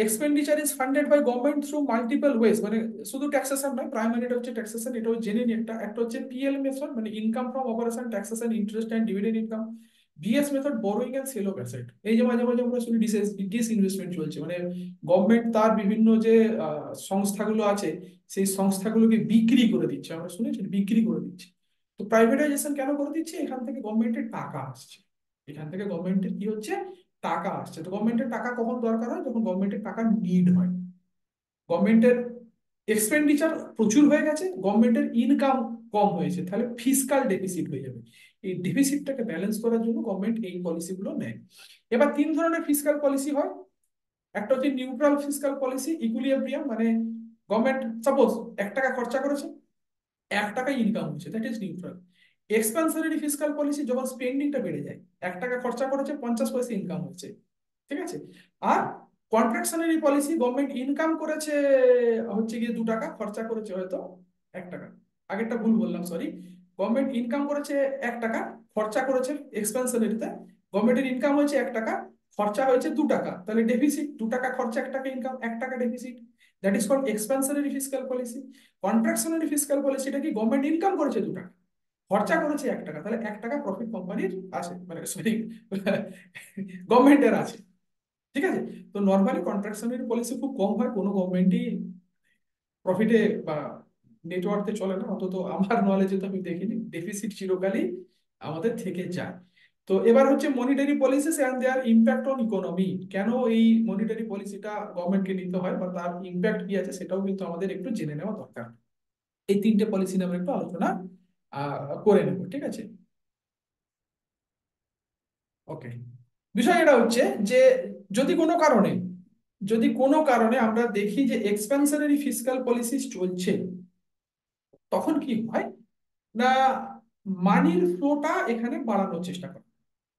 expenditure is funded by government through multiple ways, মানে শুধু ট্যাক্সেশন নয়, প্রাইমারিটা হচ্ছে ট্যাক্সেশন, এটাও জেনে নি। একটা একটা হচ্ছে পিএল মেথড, মানে income from operation, taxation, interest and dividend income. BS method, borrowing and sale of asset. এই যে মাঝে মাঝে আমরা শুনি ডিসইনভেস্টমেন্ট চলছে, মানে গভর্নমেন্ট তার বিভিন্ন যে সংস্থাগুলো আছে সেই সংস্থাগুলোকে বিক্রি করে দিচ্ছে, আমরা শুনেছি বিক্রি করে দিচ্ছে। তো প্রাইভেটাইজেশন কেন করে দিচ্ছে? এখান থেকে গভর্নমেন্টের টাকা আসছে, এখান থেকে গভর্নমেন্টের কি হচ্ছে, টাকা আসছে। তো গভর্নমেন্টের টাকা কখন দরকার হয়? যখন গভর্নমেন্টের টাকা নিড হয়। গভর্নমেন্টের এক্সপেন্ডিচার প্রচুর হয়ে গেছে, গভর্নমেন্টের ইনকাম কম হয়েছে, তাহলে ফিসকাল ডেফিসিট হয়ে যাবে। এই ডেফিসিটটাকে ব্যালেন্স করার জন্য গভর্নমেন্ট এই পলিসিগুলো নেয়। এবার তিন ধরনের ফিসকাল পলিসি হয়। একটা হচ্ছে নিউট্রাল ফিসকাল পলিসি, ইকুইলিব্রিয়াম, মানে গভর্নমেন্ট সাপোজ 1 টাকা খরচা করেছে, 1 টাকা ইনকাম হচ্ছে, that is neutral. Expansionary fiscal policy, যখন স্পেন্ডিংটা বেড়ে যায়, 1 টাকা খরচা করেছে, 50 পয়সা ইনকাম হচ্ছে, ঠিক আছে। আর কন্ট্রাকশনারি পলিসি, গভর্নমেন্ট ইনকাম করেছে হচ্ছে গিয়ে 2 টাকা, খরচা করেছে হয়তো 1 টাকা। আগেরটা ভুল বললাম, সরি। গভর্নমেন্ট ইনকাম করেছে 1 টাকা, খরচা করেছে এক্সপেন্শনারিতে, গভর্নমেন্টের ইনকাম হয়েছে 1 টাকা, খরচা হয়েছে 2 টাকা, তাহলে ডেফিসিট। 2 টাকা খরচা, 1 টাকা ইনকাম, 1 টাকা deficit. That is called expansionary fiscal policy. Contractionary fiscal পলিসিটা কি? গভর্নমেন্ট ইনকাম করেছে 2 টাকা, খরচা করেছে 1 টাকা, তাহলে 1 টাকা প্রফিট কোম্পানির আছে, মানে সরি গভর্নমেন্টের আছে, ঠিক আছে। তো নর্মালি কন্ট্রাকশনারি পলিসি খুব কম হয়, কোনো গভর্নমেন্টই প্রফিটে বা নেটওয়ার্কে চলে না, অন্তত আমার নলেজে তো আমি দেখিনি। ডেফিসিট চিরকালই আমাদের থেকে যায়। তো এবার হচ্ছে monetary policies and their impact on economy. কেন এই মনিটারি পলিসিটা গভর্নমেন্টকে নিতে হয় বা তার ইম্প্যাক্ট কি আছে সেটাও কিন্তু আমাদের একটু জেনে নেওয়া দরকার। এই তিনটে পলিসি নিয়ে আমরা একটু আলোচনা করে নেব, ঠিক আছে। ওকে। বিষয় এটা হচ্ছে যে যদি কোনো কারণে আমরা দেখি যে এক্সপ্যানশনারি ফিসকাল পলিসি চলছে, তখন কি হয় না, মানির ফ্লোটা এখানে বাড়ানোর চেষ্টা করে।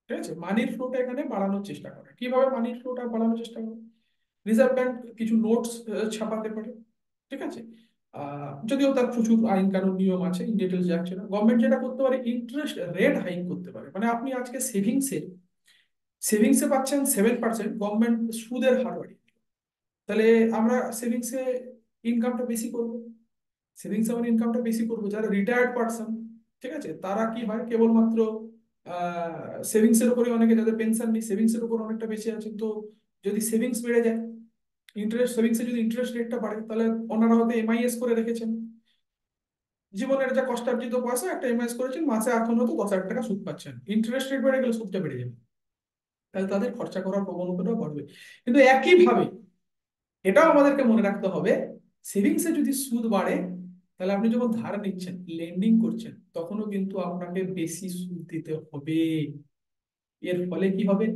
ঠিক আছে, মানির ফ্লোটা এখানে বাড়ানোর চেষ্টা করে। কিভাবে মানির ফ্লোটা বাড়ানোর চেষ্টা করে? রিজার্ভ ব্যাংক কিছু নোটস ছাপাতে পারে। ঠিক আছে, যদিও তার প্রচুর আইন কানুন নিয়ম আছে, ইন ডিটেলস যাচ্ছে না। গভর্নমেন্ট যেটা করতে পারে, ইন্টারেস্ট রেট হাইক করতে পারে। মানে আপনি আজকে সেভিংসে পাচ্ছেন 7%, গভর্নমেন্ট সুদের হার বাড়িয়ে দিল। তাহলে আমরা সেভিংসে ইনকামটা বেশি করব। সেভিংসে আমার ইনকামটা বেশি করবো। যারা রিটায়ার্ড পার্সন, ঠিক আছে, তারা কি হয়, কেবলমাত্র সেভিংস এর উপরে, অনেকে যাদের পেনশন নেই সেভিংস এর উপর অনেকটা বেশি আছে। তো যদি সেভিংস বেড়ে যায়, সেভিংসে যদি ইন্টারেস্ট রেটটা বাড়ে, তাহলে ওনারা হয়তো এমআইএস করে রেখেছেন, জীবনের যা কষ্টার্জিত পয়সা একটা এমআইএস করেছেন, মাসে এখন হয়তো 10,000 টাকা সুদ পাচ্ছেন। ইন্টারেস্ট রেট বেড়ে গেলে সুদটা বেড়ে যাবে, তাহলে তাদের খরচা করার প্রবণতাটাও বাড়বে। কিন্তু একইভাবে এটাও আমাদেরকে মনে রাখতে হবে, সেভিংসে যদি সুদ বাড়ে, তাহলে আপনি যখন ধার নিচ্ছেন, লেন্ডিং করছেন, তখনও কিন্তু আপনাকে বেশি সুদ দিতে হবে। এর ফলে কি হবে,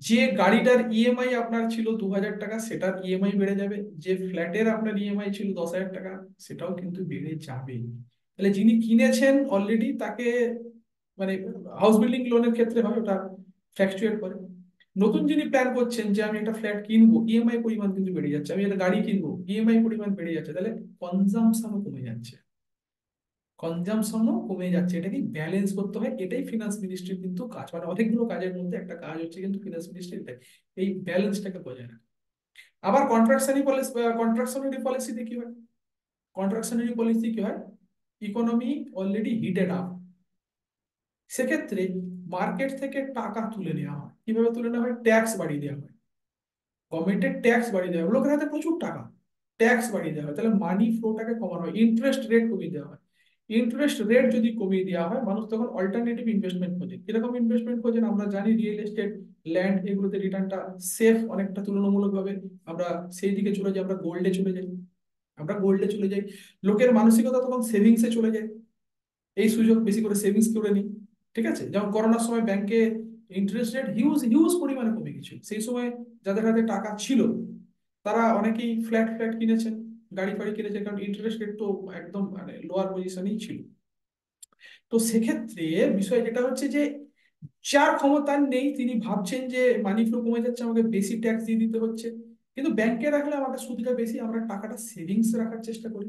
যে গাড়িটার ইএমআই আপনার ছিল 2,000 টাকা, সেটার ইএমআই বেড়ে যাবে। যে ফ্ল্যাটের আপনার ইএমআই ছিল 10,000 টাকা, সেটাও কিন্তু বেড়ে যাবে। তাহলে যিনি কিনেছেন অলরেডি, তাকে, মানে হাউস বিল্ডিং লোনের ক্ষেত্রে হয় ওটা ফ্ল্যাকচুয়েট করে। নতুন যিনি প্ল্যান করছেন যে আমি একটা ফ্ল্যাট কিনবো, ইএমআই পরিমাণ কিন্তু বেড়ে যাচ্ছে। আমি একটা গাড়ি কিনবো, ইএমআই পরিমাণ বেড়ে যাচ্ছে, তাহলে কনজাম্পশনও কমে যাচ্ছে। কনজাম্পশনও কমে যাচ্ছে, এটাকে ব্যালেন্স করতে হয়। এটাই ফিনান্স মিনিস্ট্রির কিন্তু কাজ। মানে অনেকগুলো কাজের মধ্যে একটা কাজ হচ্ছে কিন্তু ফিনান্স মিনিস্ট্রির এই ব্যালেন্সটাকে বজায় রাখা। আবার কন্ট্রাকশনারি পলিসিতে কি হয়? কন্ট্রাকশনারি পলিসি কি হয়, ইকোনমি অলরেডি হিটেড আপ, সেক্ষেত্রে মার্কেট থেকে টাকা তুলে নেওয়া হয়। কিভাবে তুলে নেওয়া হয়? ট্যাক্স বাড়িয়ে দেওয়া হয়। গভর্নমেন্টের ট্যাক্স বাড়িয়ে দেওয়া হয়, লোকের হাতে প্রচুর টাকা, ট্যাক্স বাড়িয়ে দেওয়া হয়। তাহলে মানি ফ্লোটাকে কমানো হয়, ইন্টারেস্ট রেট কমিয়ে দেওয়া হয়। ইন্টারেস্ট রেট যদি কমিয়ে দেওয়া হয়, মানুষ তখন অল্টারনেটিভ ইনভেস্টমেন্ট খোঁজে। কিরকম ইনভেস্টমেন্ট খোঁজেন? আমরা জানি রিয়েল এস্টেট, ল্যান্ড, এগুলোতে রিটার্নটা সেফ অনেকটা তুলনামূলকভাবে। আমরা সেই দিকে চলে যাই, আমরা গোল্ডে চলে যাই। লোকের মানসিকতা তখন সেভিংসে চলে যায়, এই সুযোগ বেশি করে সেভিংস করে নিই। ঠিক আছে, যেমন করোনার সময় ব্যাংকে ইন্টারেস্ট রেট হিউজ হিউজ পরিমাণে কমে গেছিল। সেই সময় যাদের হাতে টাকা ছিল, তারা অনেকেই ফ্ল্যাট ফ্ল্যাট কিনেছেন, গাড়ি ফাড়ি কিনেছেন, কারণ ইন্টারেস্ট রেট তো একদম মানে লোয়ার পজিশনেই ছিল। তো সেক্ষেত্রে বিষয় যেটা হচ্ছে যে, যার ক্ষমতা নেই তিনি ভাবছেন যে মানি ফ্লো কমে যাচ্ছে, আমাকে বেশি ট্যাক্স দিয়ে দিতে হচ্ছে। কিন্তু ব্যাংকে রাখলে আমাকে সুদটা বেশি, আমরা টাকাটা সেভিংস রাখার চেষ্টা করি।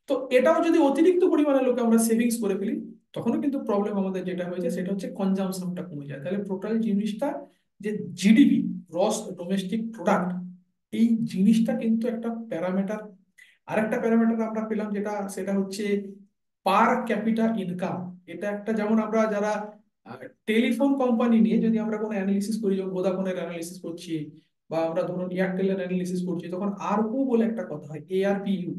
তো এটাও যদি অতিরিক্ত পরিমাণে লোকে আমরা সেভিংস করে ফেলি, তখনও কিন্তু প্রবলেম আমাদের যেটা হয়েছে সেটা হচ্ছে কনজাম্পশনটা কমে যায়। তাহলে টোটাল জিনিসটা, যে জিডিপি, গ্রস ডোমেস্টিক প্রোডাক্ট, এই জিনিসটা কিন্তু একটা প্যারামিটার। আরেকটা প্যারামিটার আমরা পেলাম, যেটা সেটা হচ্ছে পার ক্যাপিটা ইনকাম। এটা একটা, যেমন আমরা যারা টেলিফোন কোম্পানি নিয়ে যদি আমরা কোনো অ্যানালিসিস করি, যেমন ভোদাফোনের অ্যানালিসিস করছি, বা আমরা ধরুন এয়ারটেলের অ্যানালিসিস করছি, তখন আরপু বলে একটা কথা হয়, এআরপিইউ,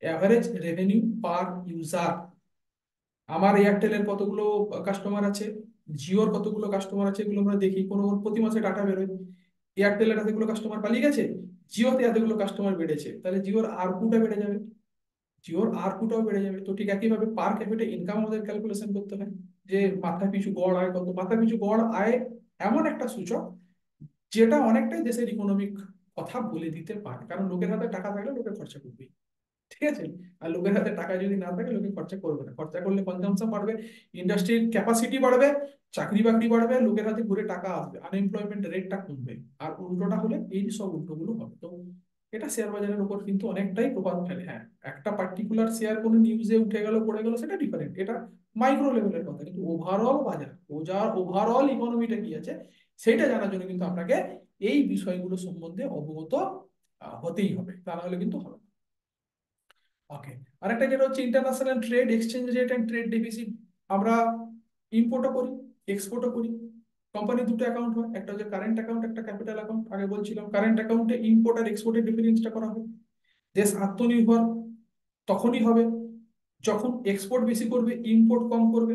অ্যাভারেজ রেভিনিউ পার ইউজার। আমার এয়ারটেলের কতগুলো কাস্টমার আছে, জিওর কতগুলো কাস্টমার আছে, এগুলো আমরা দেখি। কোনো প্রতি মাসে ডাটা বেরোয়, এয়ারটেলের এতগুলো কাস্টমার পালিয়ে গেছে, জিওতে এতগুলো কাস্টমার বেড়েছে, তাহলে জিওর আরপুটা বেড়ে যাবে, জিওর আরপুটাও বেড়ে যাবে। তো ঠিক একইভাবে পার ক্যাপিটা ইনকাম আমাদের ক্যালকুলেশন করতে হয়, যে মাথা পিছু গড় আয় কত। মাথা পিছু গড় আয় এমন একটা সূচক, যেটা অনেকটাই দেশের ইকোনমিক কথা বলে দিতে পারে। কারণ লোকের হাতে টাকা থাকলে লোকে খরচা করবে, ঠিক আছে। আর লোকের হাতে টাকা যদি না থাকে, লোকে খরচা করবে না। খরচা করলে কনজাম্পশন বাড়বে, ইন্ডাস্ট্রির ক্যাপাসিটি বাড়বে, চাকরি বাকরি বাড়বে, লোকের হাতে ঘুরে টাকা আসবে, আনএমপ্লয়মেন্ট রেটটা কমবে। আর উল্টোটা হলে এই সব উল্টোগুলো হবে। তো এটা শেয়ার বাজারের উপর কিন্তু অনেকটাই প্রভাব ফেলে। হ্যাঁ, একটা পার্টিকুলার শেয়ার কোনো নিউজে উঠে গেল পড়ে গেল, সেটা ডিফারেন্ট, এটা মাইক্রো লেভেলের কথা। কিন্তু ওভারঅল বাজার, ওভারঅল ইকোনমিটা কি আছে, সেটা জানার জন্য কিন্তু আপনাকে এই বিষয়গুলো সম্বন্ধে অবগত হতেই হবে, তা না হলে কিন্তু হবে না। ওকে, আরেকটা যেটা হচ্ছে international trade, exchange rate and trade deficit. আমরা ইম্পোর্টও করি, এক্সপোর্টও করি। কোম্পানির দুটো অ্যাকাউন্ট হয়, একটা হচ্ছে কারেন্ট অ্যাকাউন্ট, একটা ক্যাপিটাল অ্যাকাউন্ট। আগে বলছিলাম কারেন্ট অ্যাকাউন্টে ইম্পোর্ট আর এক্সপোর্টের ডিফারেন্সটা করা হয়। দেশ আত্মনির্ভর তখনই হবে যখন এক্সপোর্ট বেশি করবে, ইম্পোর্ট কম করবে,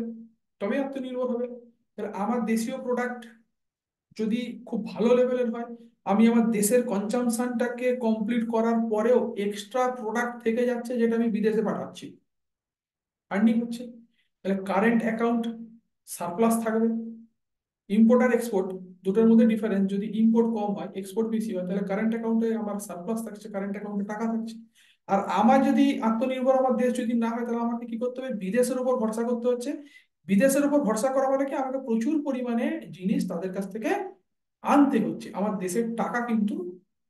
তবে আত্মনির্ভর হবে। তাহলে আমার দেশীয় প্রোডাক্ট যদি খুব ভালো লেভেলের হয়, আমি আমার দেশের কনজাম্পশনটাকে কমপ্লিট করার পরেও এক্সট্রা প্রোডাক্ট থেকে যাচ্ছে, যেটা আমি বিদেশে পাঠাচ্ছি, আর্নিং হচ্ছে। তাহলে কারেন্ট অ্যাকাউন্ট সারপ্লাস থাকবে। ইম্পোর্ট আর এক্সপোর্ট দুটোর মধ্যে ডিফারেন্স, যদি ইম্পোর্ট কম হয় এক্সপোর্ট বেশি হয়, তাহলে কারেন্ট অ্যাকাউন্টে আমার সারপ্লাস থাকছে, কারেন্ট অ্যাকাউন্টে টাকা থাকছে। আর আমার যদি আত্মনির্ভর আমার দেশ যদি না হয়, তাহলে আমাকে কি করতে হবে? বিদেশের উপর ভরসা করতে হচ্ছে। বিদেশের উপর ভরসা করা মানে কি, আমাকে প্রচুর পরিমাণে জিনিস তাদের কাছ থেকে আনতে হচ্ছে, আমার দেশের টাকা কিন্তু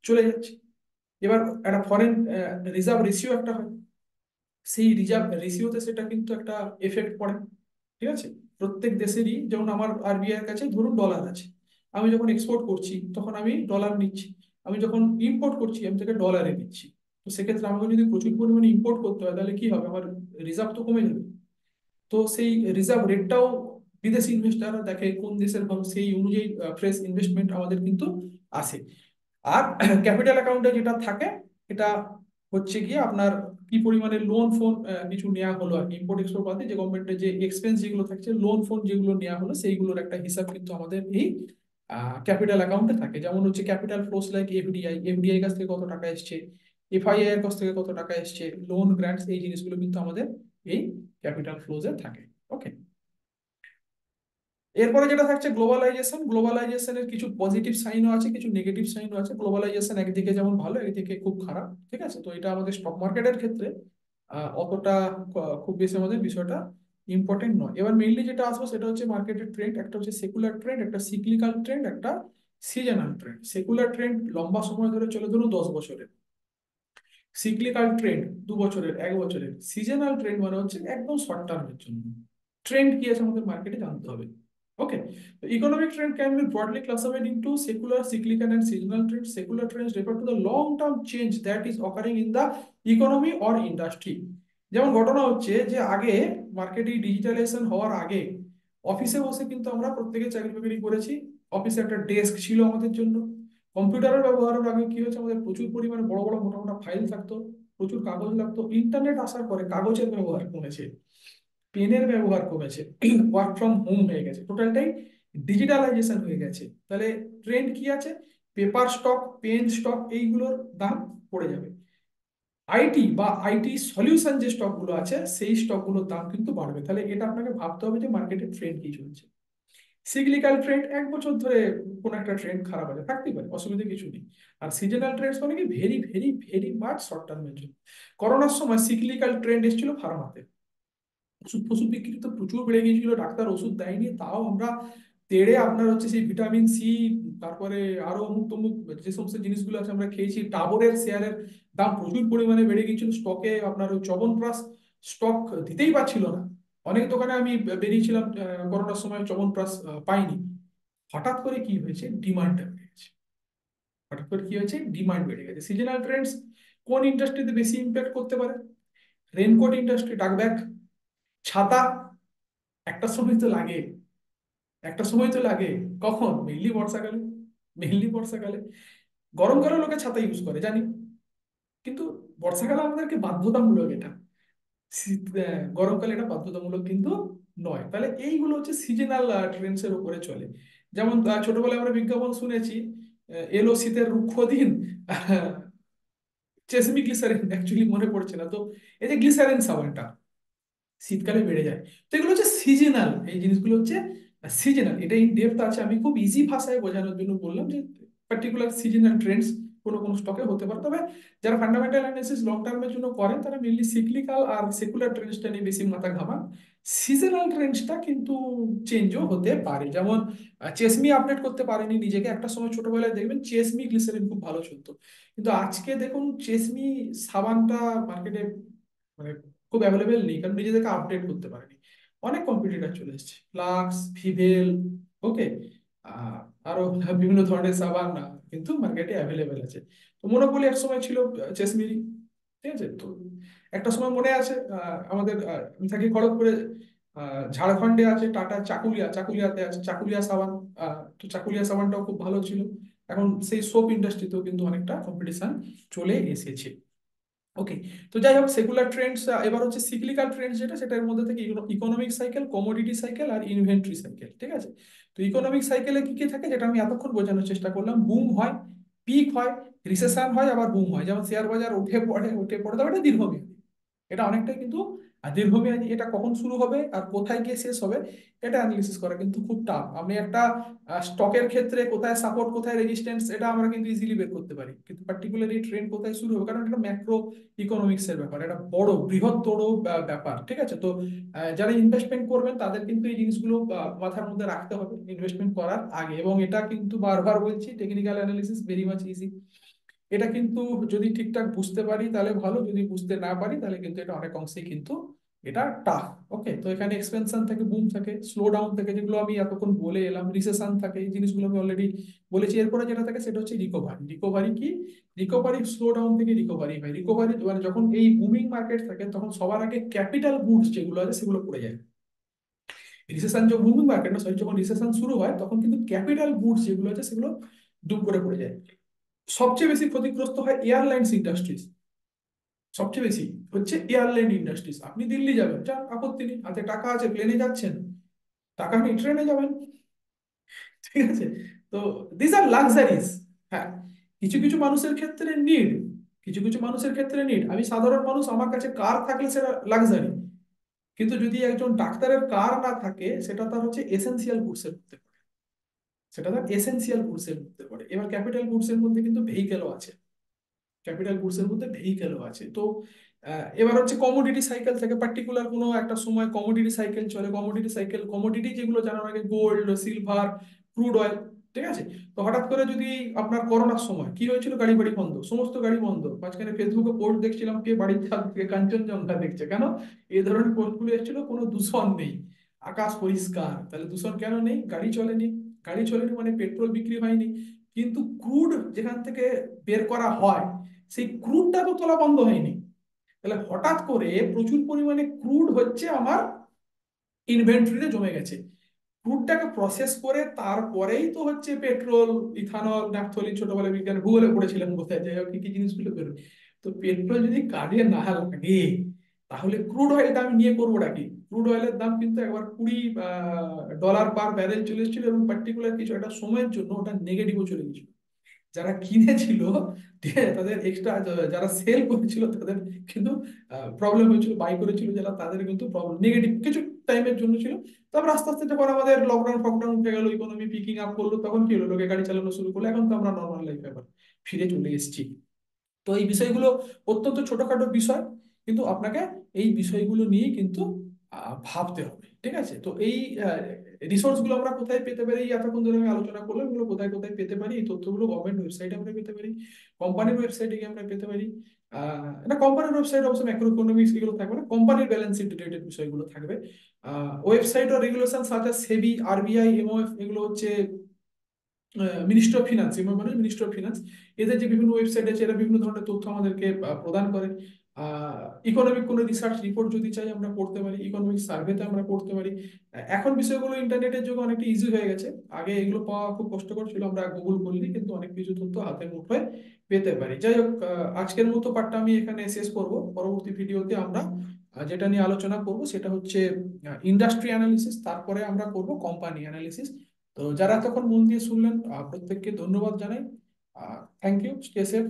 চলে যাচ্ছে। এবার একটা ফরেন রিজার্ভ রেশিও একটা হয়, সেই রিজার্ভ রেশিওতে সেটা কিন্তু একটা এফেক্ট পড়ে। ঠিক আছে? প্রত্যেক দেশেরই, যেমন আমার আরবিআই এর কাছে ধরুন ডলার আছে, আমি যখন এক্সপোর্ট করছি তখন আমি ডলার নিচ্ছি, আমি যখন ইম্পোর্ট করছি আমি থেকে ডলারে নিচ্ছি। তো সেক্ষেত্রে আমাকে যদি প্রচুর পরিমাণে ইম্পোর্ট করতে হয়, তাহলে কি হবে? আমার রিজার্ভ তো কমে যাবে। তো সেই রিজার্ভ রেটটাও বিদেশি ইনভেস্টাররা দেখে কোন দেশের ভালো, সেই অনুযায়ী ফ্রেশ ইনভেস্টমেন্ট আমাদের কিন্তু আসে। আর ক্যাপিটাল অ্যাকাউন্টে যেটা থাকে, এটা হচ্ছে গিয়ে আপনার কি পরিমাণে লোন ফোন কিছু নেওয়া হলো আর ইম্পোর্ট এক্সপোর্ট বাদে যে গভর্নমেন্টের যে এক্সপেন্স যেগুলো থাকছে, লোন ফোন যেগুলো নেওয়া হলো, সেইগুলোর একটা হিসাব কিন্তু আমাদের এই ক্যাপিটাল অ্যাকাউন্টে থাকে। যেমন হচ্ছে capital flows like FDI, FDI কাছ থেকে কত টাকা এসছে, এফআইআই এর কাছ থেকে কত টাকা এসছে, লোন গ্রান্টস, এই জিনিসগুলো কিন্তু আমাদের এই ক্যাপিটাল ফ্লোজে থাকে। ওকে। এরপরে যেটা থাকছে গ্লোবালাইজেশন। গ্লোবালাইজেশনের কিছু পজিটিভ সাইনও আছে, কিছু নেগেটিভ সাইনও আছে। গ্লোবালাইজেশন একদিকে যেমন ভালো, একদিকে খুব খারাপ। ঠিক আছে? তো এটা আমাদের স্টক মার্কেটের ক্ষেত্রে অতটা খুব বেশি আমাদের বিষয়টা ইম্পর্টেন্ট নয়। এবার মেইনলি যেটা আসবো সেটা হচ্ছে মার্কেটের ট্রেন্ড। একটা হচ্ছে সেকুলার ট্রেন্ড, একটা সিক্লিক্যাল ট্রেন্ড, একটা সিজনাল ট্রেন্ড। সেকুলার ট্রেন্ড লম্বা সময় ধরে চলে, ধরুন 10 বছরের। সিক্লিক্যাল ট্রেন্ড 2 বছরের, 1 বছরের। সিজনাল ট্রেন্ড মানে হচ্ছে একদম শর্ট টার্মের জন্য। ট্রেন্ড কি আছে আমাদের মার্কেটে জানতে হবে। ওকে। তো economic trend can be broadly classified into secular, cyclical and seasonal trends. Secular trends refer to the long term change that is occurring in the economy or industry. যেমন ঘটনা হচ্ছে যে আগে মার্কেটে ডিজিটালাইজেশন হওয়ার আগে অফিসে বসে কিন্তু আমরা প্রত্যেকে চাকরি বাকরি করেছি। অফিসে একটা ডেস্ক ছিল আমাদের জন্য। কম্পিউটারের ব্যবহারের আগে কি হয়েছে, আমাদের প্রচুর পরিমাণে বড় বড় মোটা মোটা ফাইল থাকতো, প্রচুর কাগজ লাগতো। ইন্টারনেট আসার পরে কাগজের ব্যবহার কমেছে, পেনের ব্যবহার কমেছে, ওয়ার্ক ফ্রম হোম হয়ে গেছে, টোটালটাই ডিজিটালাইজেশন হয়ে গেছে। তাহলে ট্রেন্ড কি আছে? পেপার স্টক, পেন স্টক, এইগুলোর দাম পড়ে যাবে। আইটি বা আইটি সলিউশন যে স্টকগুলো আছে, সেই স্টকগুলোর দাম কিন্তু বাড়বে। তাহলে এটা আপনাকে ভাবতে হবে যে মার্কেটের ট্রেন্ড কি চলছে। সিগনিক্যাল ট্রেন্ড, 1 বছর ধরে কোন একটা ট্রেন্ড খারাপ আছে, থাকতেই পারে, অসুবিধা কিছু নেই। আর সিজনাল ট্রেন্ডস মানে কি, very very very much short টার্মের জন্য। করোনার সময় সিগনিক্যাল ট্রেন্ড এসেছিল ফার্মাতে, ওষুধ ফষুধ বিক্রি তো প্রচুর বেড়ে গিয়েছিল, ডাক্তার ওষুধ দেয়নি, তাও আমরা তেড়ে আপনার হচ্ছে সেই ভিটামিন সি, তারপরে আরো অমুক তমুক যে সমস্ত জিনিসগুলো আছে আমরা খেয়েছি। ডাবরের শেয়ারের দাম প্রচুর পরিমাণে বেড়ে গিয়েছিল, স্টকে আপনার ওই চ্যবনপ্রাশ স্টক দিতেই পারছিল না। অনেক দোকানে আমি বেরিয়েছিলাম করোনার সময়, চ্যবনপ্রাশ পাইনি। হঠাৎ করে কি হয়েছে, ডিমান্ড বেড়ে গেছে। হঠাৎ করে কি হয়েছে, ডিমান্ড বেড়ে গেছে। সিজনাল ট্রেন্ডস কোন ইন্ডাস্ট্রিতে বেশি ইম্প্যাক্ট করতে পারে? রেনকোট ইন্ডাস্ট্রি, ডাকব্যাগ, ছাতা। একটা সময় তো লাগে, একটা সময় তো লাগে। কখন? মেইনলি বর্ষাকালে, মেইনলি বর্ষাকালে। গরমকালে লোকে ছাতা ইউজ করে জানি, কিন্তু বর্ষাকালে আমাদেরকে বাধ্যতামূলক এটা। গরমকালে এটা বাধ্যতামূলক কিন্তু নয়। তাহলে এইগুলো হচ্ছে সিজনাল ট্রেন্ডস এর উপরে চলে। যেমন ছোটবেলায় আমরা বিজ্ঞাপন শুনেছি, এলো শীতের রুক্ষ দিন, চেসমি গ্লিসারিন, অ্যাকচুয়ালি মনে পড়ছে না তো। এই যে গ্লিসারিন সাবানটা শীতকালে বেড়ে যায়। তো এগুলো হচ্ছে সিজনাল, এই জিনিসগুলো হচ্ছে সিজনাল। এটা ইন ডেপথ আছে, আমি খুব ইজি ভাষায় বোঝানোর জন্য বললাম যে পার্টিকুলার সিজনাল ট্রেন্ডস কোনো কোনো স্টকে হতে পারে। তবে যারা ফান্ডামেন্টাল অ্যানালিসিস লং টার্মের জন্য করেন, তারা মেনলি সিক্লিক্যাল আর সেকুলার ট্রেন্ডসটা নিয়ে বেশি মাথা ঘামান। সিজনাল ট্রেন্ডসটা কিন্তু চেঞ্জও হতে পারে। যেমন চেসমি আপডেট করতে পারেনি নিজেকে, একটা সময় ছোটবেলায় দেখবেন চেসমি গ্লিসারিন খুব ভালো চলতো, কিন্তু আজকে দেখুন চেসমি সাবানটা মার্কেটে মানে খুব অ্যাভেলেবেল নেই, কারণ নিজেদেরকে আপডেট করতে পারেনি। অনেক কম্পিটিটর চলে এসেছে, ফ্লাক্স, ভিভেল, ওকে, আরো বিভিন্ন ধরনের সাবান কিন্তু মার্কেটে অ্যাভেলেবেল আছে। তো মনোপলি এক সময় ছিল চেসমিরি। ঠিক আছে? তো একটা সময় মনে আছে আমাদের আমি থাকি খড়গপুরে, ঝাড়খণ্ডে আছে টাটা চাকুলিয়া, চাকুলিয়াতে আছে চাকুলিয়া সাবান। তো চাকুলিয়া সাবানটাও খুব ভালো ছিল। এখন সেই সোপ ইন্ডাস্ট্রিতেও কিন্তু অনেকটা কম্পিটিশন চলে এসেছে। ওকে। তো যাই হোক, সেকুলার ট্রেন্ডস। এবার হচ্ছে সিক্লিক্যাল ট্রেন্ডস, যেটা সেটার মধ্যে থেকে ইকোনমিক সাইকেল, কমোডিটি সাইকেল আর ইনভেন্টরি সাইকেল। ঠিক আছে? তো ইকোনমিক সাইকেলে কি কি থাকে, যেটা আমি এতক্ষণ বোঝানোর চেষ্টা করলাম, বুম হয়, পিক হয়, রিসেশন হয়, আবার বুম হয়। যেমন শেয়ার বাজার উঠে পড়ে উঠে পড়ে, তবে এটা দীর্ঘমেয়াদী, এটা অনেকটাই কিন্তু আর দীর্ঘমেয়াদী এটা কখন শুরু হবে আর কোথায় গিয়ে শেষ হবে, এটা অ্যানালিসিস করা কিন্তু খুব টাফ। আমি একটা স্টকের ক্ষেত্রে কোথায় সাপোর্ট কোথায় রেজিস্ট্যান্স এটা আমরা কিন্তু ইজিলি বের করতে পারি, কিন্তু পার্টিকুলারলি ট্রেন্ড কোথায় শুরু হবে, কারণ এটা ম্যাক্রো ইকোনমিক্স এর ব্যাপার, এটা বড় বৃহত্তর ব্যাপার, ঠিক আছে? তো যারা ইনভেস্টমেন্ট করবেন তাদের কিন্তু এই জিনিসগুলো মাথার মধ্যে রাখতে হবে ইনভেস্টমেন্ট করার আগে। এবং এটা কিন্তু বারবার বলছি, technical analysis very much easy. এটা কিন্তু যদি ঠিকঠাক বুঝতে পারি তাহলে ভালো, যদি বুঝতে না পারি তাহলে কিন্তু এটা অনেক অংশেই কিন্তু এটা টাফ। ওকে, তো এখানে এক্সপেনশন থাকে, বুম থাকে, স্লো ডাউন থাকে, যেগুলো আমি এতক্ষণ বলে এলাম, রিসেশন থাকে, এই জিনিসগুলো আমি অলরেডি বলেছি। এরপরে যেটা থাকে সেটা হচ্ছে রিকভারি। রিকভারি কি? রিকভারি স্লো ডাউন থেকে রিকভারি হয়। রিকভারি মানে যখন এই বুমিং মার্কেট থাকে তখন সবার আগে ক্যাপিটাল গুডস যেগুলো আছে সেগুলো পড়ে যায়। রিসেশন যখন বুমিং মার্কেট না সরি, যখন রিসেশন শুরু হয় তখন কিন্তু ক্যাপিটাল গুডস যেগুলো আছে সেগুলো দুম করে পড়ে যায়। সবচেয়ে বেশি ক্ষতিগ্রস্ত হয় এয়ারলাইন্স ইন্ডাস্ট্রিজ। সবচেয়ে বেশি হচ্ছে এয়ারলাইন ইন্ডাস্ট্রিজ। আপনি দিল্লি যাবেন, যান, আপত্তি নেই, হাতে টাকা আছে, প্লেনে যাচ্ছেন, টাকা নেই ট্রেনে যাবেন, ঠিক আছে? তো দিস আর লাক্সারিজ। হ্যাঁ, কিছু কিছু মানুষের ক্ষেত্রে নিড, কিছু কিছু মানুষের ক্ষেত্রে নিড। আমি সাধারণ মানুষ, আমার কাছে কার থাকলে সেটা লাক্সারি, কিন্তু যদি একজন ডাক্তারের কার না থাকে সেটা তার হচ্ছে এসেনশিয়াল গুডসের মধ্যে পড়ে, সেটা তার এসেনশিয়াল গুডসের মধ্যে পড়ে। এবার ক্যাপিটাল গুডসের মধ্যে কিন্তু ভেহিকেলও আছে, ক্যাপিটাল গুডস এর মধ্যে ভেহিকেলও আছে। তো এবার হচ্ছে কমোডিটি সাইকেল থেকে পার্টিকুলার কোনো একটা সময় কমোডিটি সাইকেল চলে। কমোডিটি সাইকেল, কমোডিটি যেগুলো জানার আগে গোল্ড, সিলভার, ক্রুড অয়েল, ঠিক আছে? তো হঠাৎ করে যদি আপনার করোনার সময় কি হয়েছিল, গাড়ি বাড়ি বন্ধ, সমস্ত গাড়ি বন্ধ। মাঝখানে ফেসবুকে পোস্ট দেখছিলাম, কে বাড়ির ছাদ থেকে কাঞ্চনজঙ্ঘা দেখছে, কেন? এই ধরনের পোস্টগুলো এসেছিল, কোনো দূষণ নেই, আকাশ পরিষ্কার, তাহলে দূষণ কেন নেই? গাড়ি চলেনি। গাড়ি চলেনি মানে পেট্রোল বিক্রি হয়নি, কিন্তু ক্রুড যেখান থেকে বের করা হয় সেই ক্রুডটা তো তোলা বন্ধ হয়নি। তাহলে হঠাৎ করে প্রচুর পরিমাণে ক্রুড হচ্ছে আমার ইনভেন্টরিতে জমে গেছে। ক্রুডটাকে প্রসেস করে তারপরেই তো হচ্ছে পেট্রোল, ইথানল, ন্যাপথলিন, ছোটবেলায় বিজ্ঞানে ভূগোলে পড়েছিলাম বোধহয়, যাই হোক কি কি জিনিসগুলো বেরোয়। তো পেট্রোল যদি কাজে না লাগে তাহলে ক্রুড অয়েলটা আমি নিয়ে করবোটা কি? ক্রুড অয়েলের দাম কিন্তু একবার $20 পার ব্যারেল চলে এসেছিল, এবং পার্টিকুলার কিছু একটা সময়ের জন্য ওটা নেগেটিভও চলে গেছিল। যারা কিনেছিল তাদের এক্সট্রা, যারা সেল করেছিল তাদের কিন্তু প্রবলেম হয়েছিল, বাই করেছিল যারা তাদের কিন্তু প্রবলেম নেগেটিভ কিছু টাইমের জন্য ছিল। তারপর আস্তে আস্তে যখন আমাদের লকডাউন ফকডাউন উঠে গেল, ইকোনমি পিকিং আপ করলো, তখন কি হলো, লোকে গাড়ি চালানো শুরু করলো, এখন তো আমরা নর্মাল লাইফে আবার ফিরে চলে এসেছি। তো এই বিষয়গুলো অত্যন্ত ছোটখাটো বিষয়, কিন্তু আপনাকে এই বিষয়গুলো নিয়ে কিন্তু ভাবতে হবে, ঠিক আছে? তো এই রিসোর্স গুলো আমরা কোথায় পেতে পারি, এই এতক্ষণ ধরে আমি আলোচনা করলাম, এগুলো কোথায় কোথায় পেতে পারি? এই তথ্যগুলো গভর্নমেন্ট ওয়েবসাইটে আমরা পেতে পারি, কোম্পানির ওয়েবসাইটে গিয়ে আমরা পেতে পারি। এটা কোম্পানির ওয়েবসাইট অবশ্য ম্যাক্রো ইকোনমিক্স এগুলো থাকবে না, কোম্পানির ব্যালেন্স শিট রিলেটেড বিষয়গুলো থাকবে। ওয়েবসাইট ও রেগুলেশন সাচ আস সেবি, আরবিআই, এমওএফ, এগুলো হচ্ছে মিনিস্ট্রি অফ ফিনান্স, মানে মিনিস্ট্রি অফ ফিনান্স, এদের যে বিভিন্ন ওয়েবসাইট আছে এরা বিভিন্ন ধরনের তথ্য আমাদেরকে প্রদান করে। ইকোনমিক কোনো রিসার্চ রিপোর্ট যদি চাই আমরা পড়তে পারি, ইকোনমিক সার্ভেতে আমরা পড়তে পারি। এখন বিষয়গুলো ইন্টারনেটের যুগে অনেকটা ইজি হয়ে গেছে, আগে এগুলো পাওয়া খুব কষ্টকর ছিল, আমরা গুগল করলে কিন্তু অনেক কিছু তথ্য হাতের মুঠোয় পেতে পারি। যাই হোক, আজকের মতো পার্টটা আমি এখানে শেষ করব। পরবর্তী ভিডিওতে আমরা যেটা নিয়ে আলোচনা করব সেটা হচ্ছে ইন্ডাস্ট্রি অ্যানালিসিস, তারপরে আমরা করব কোম্পানি অ্যানালিসিস। তো যারা তখন মন দিয়ে শুনলেন প্রত্যেককে ধন্যবাদ জানাই। Thank you, stay safe.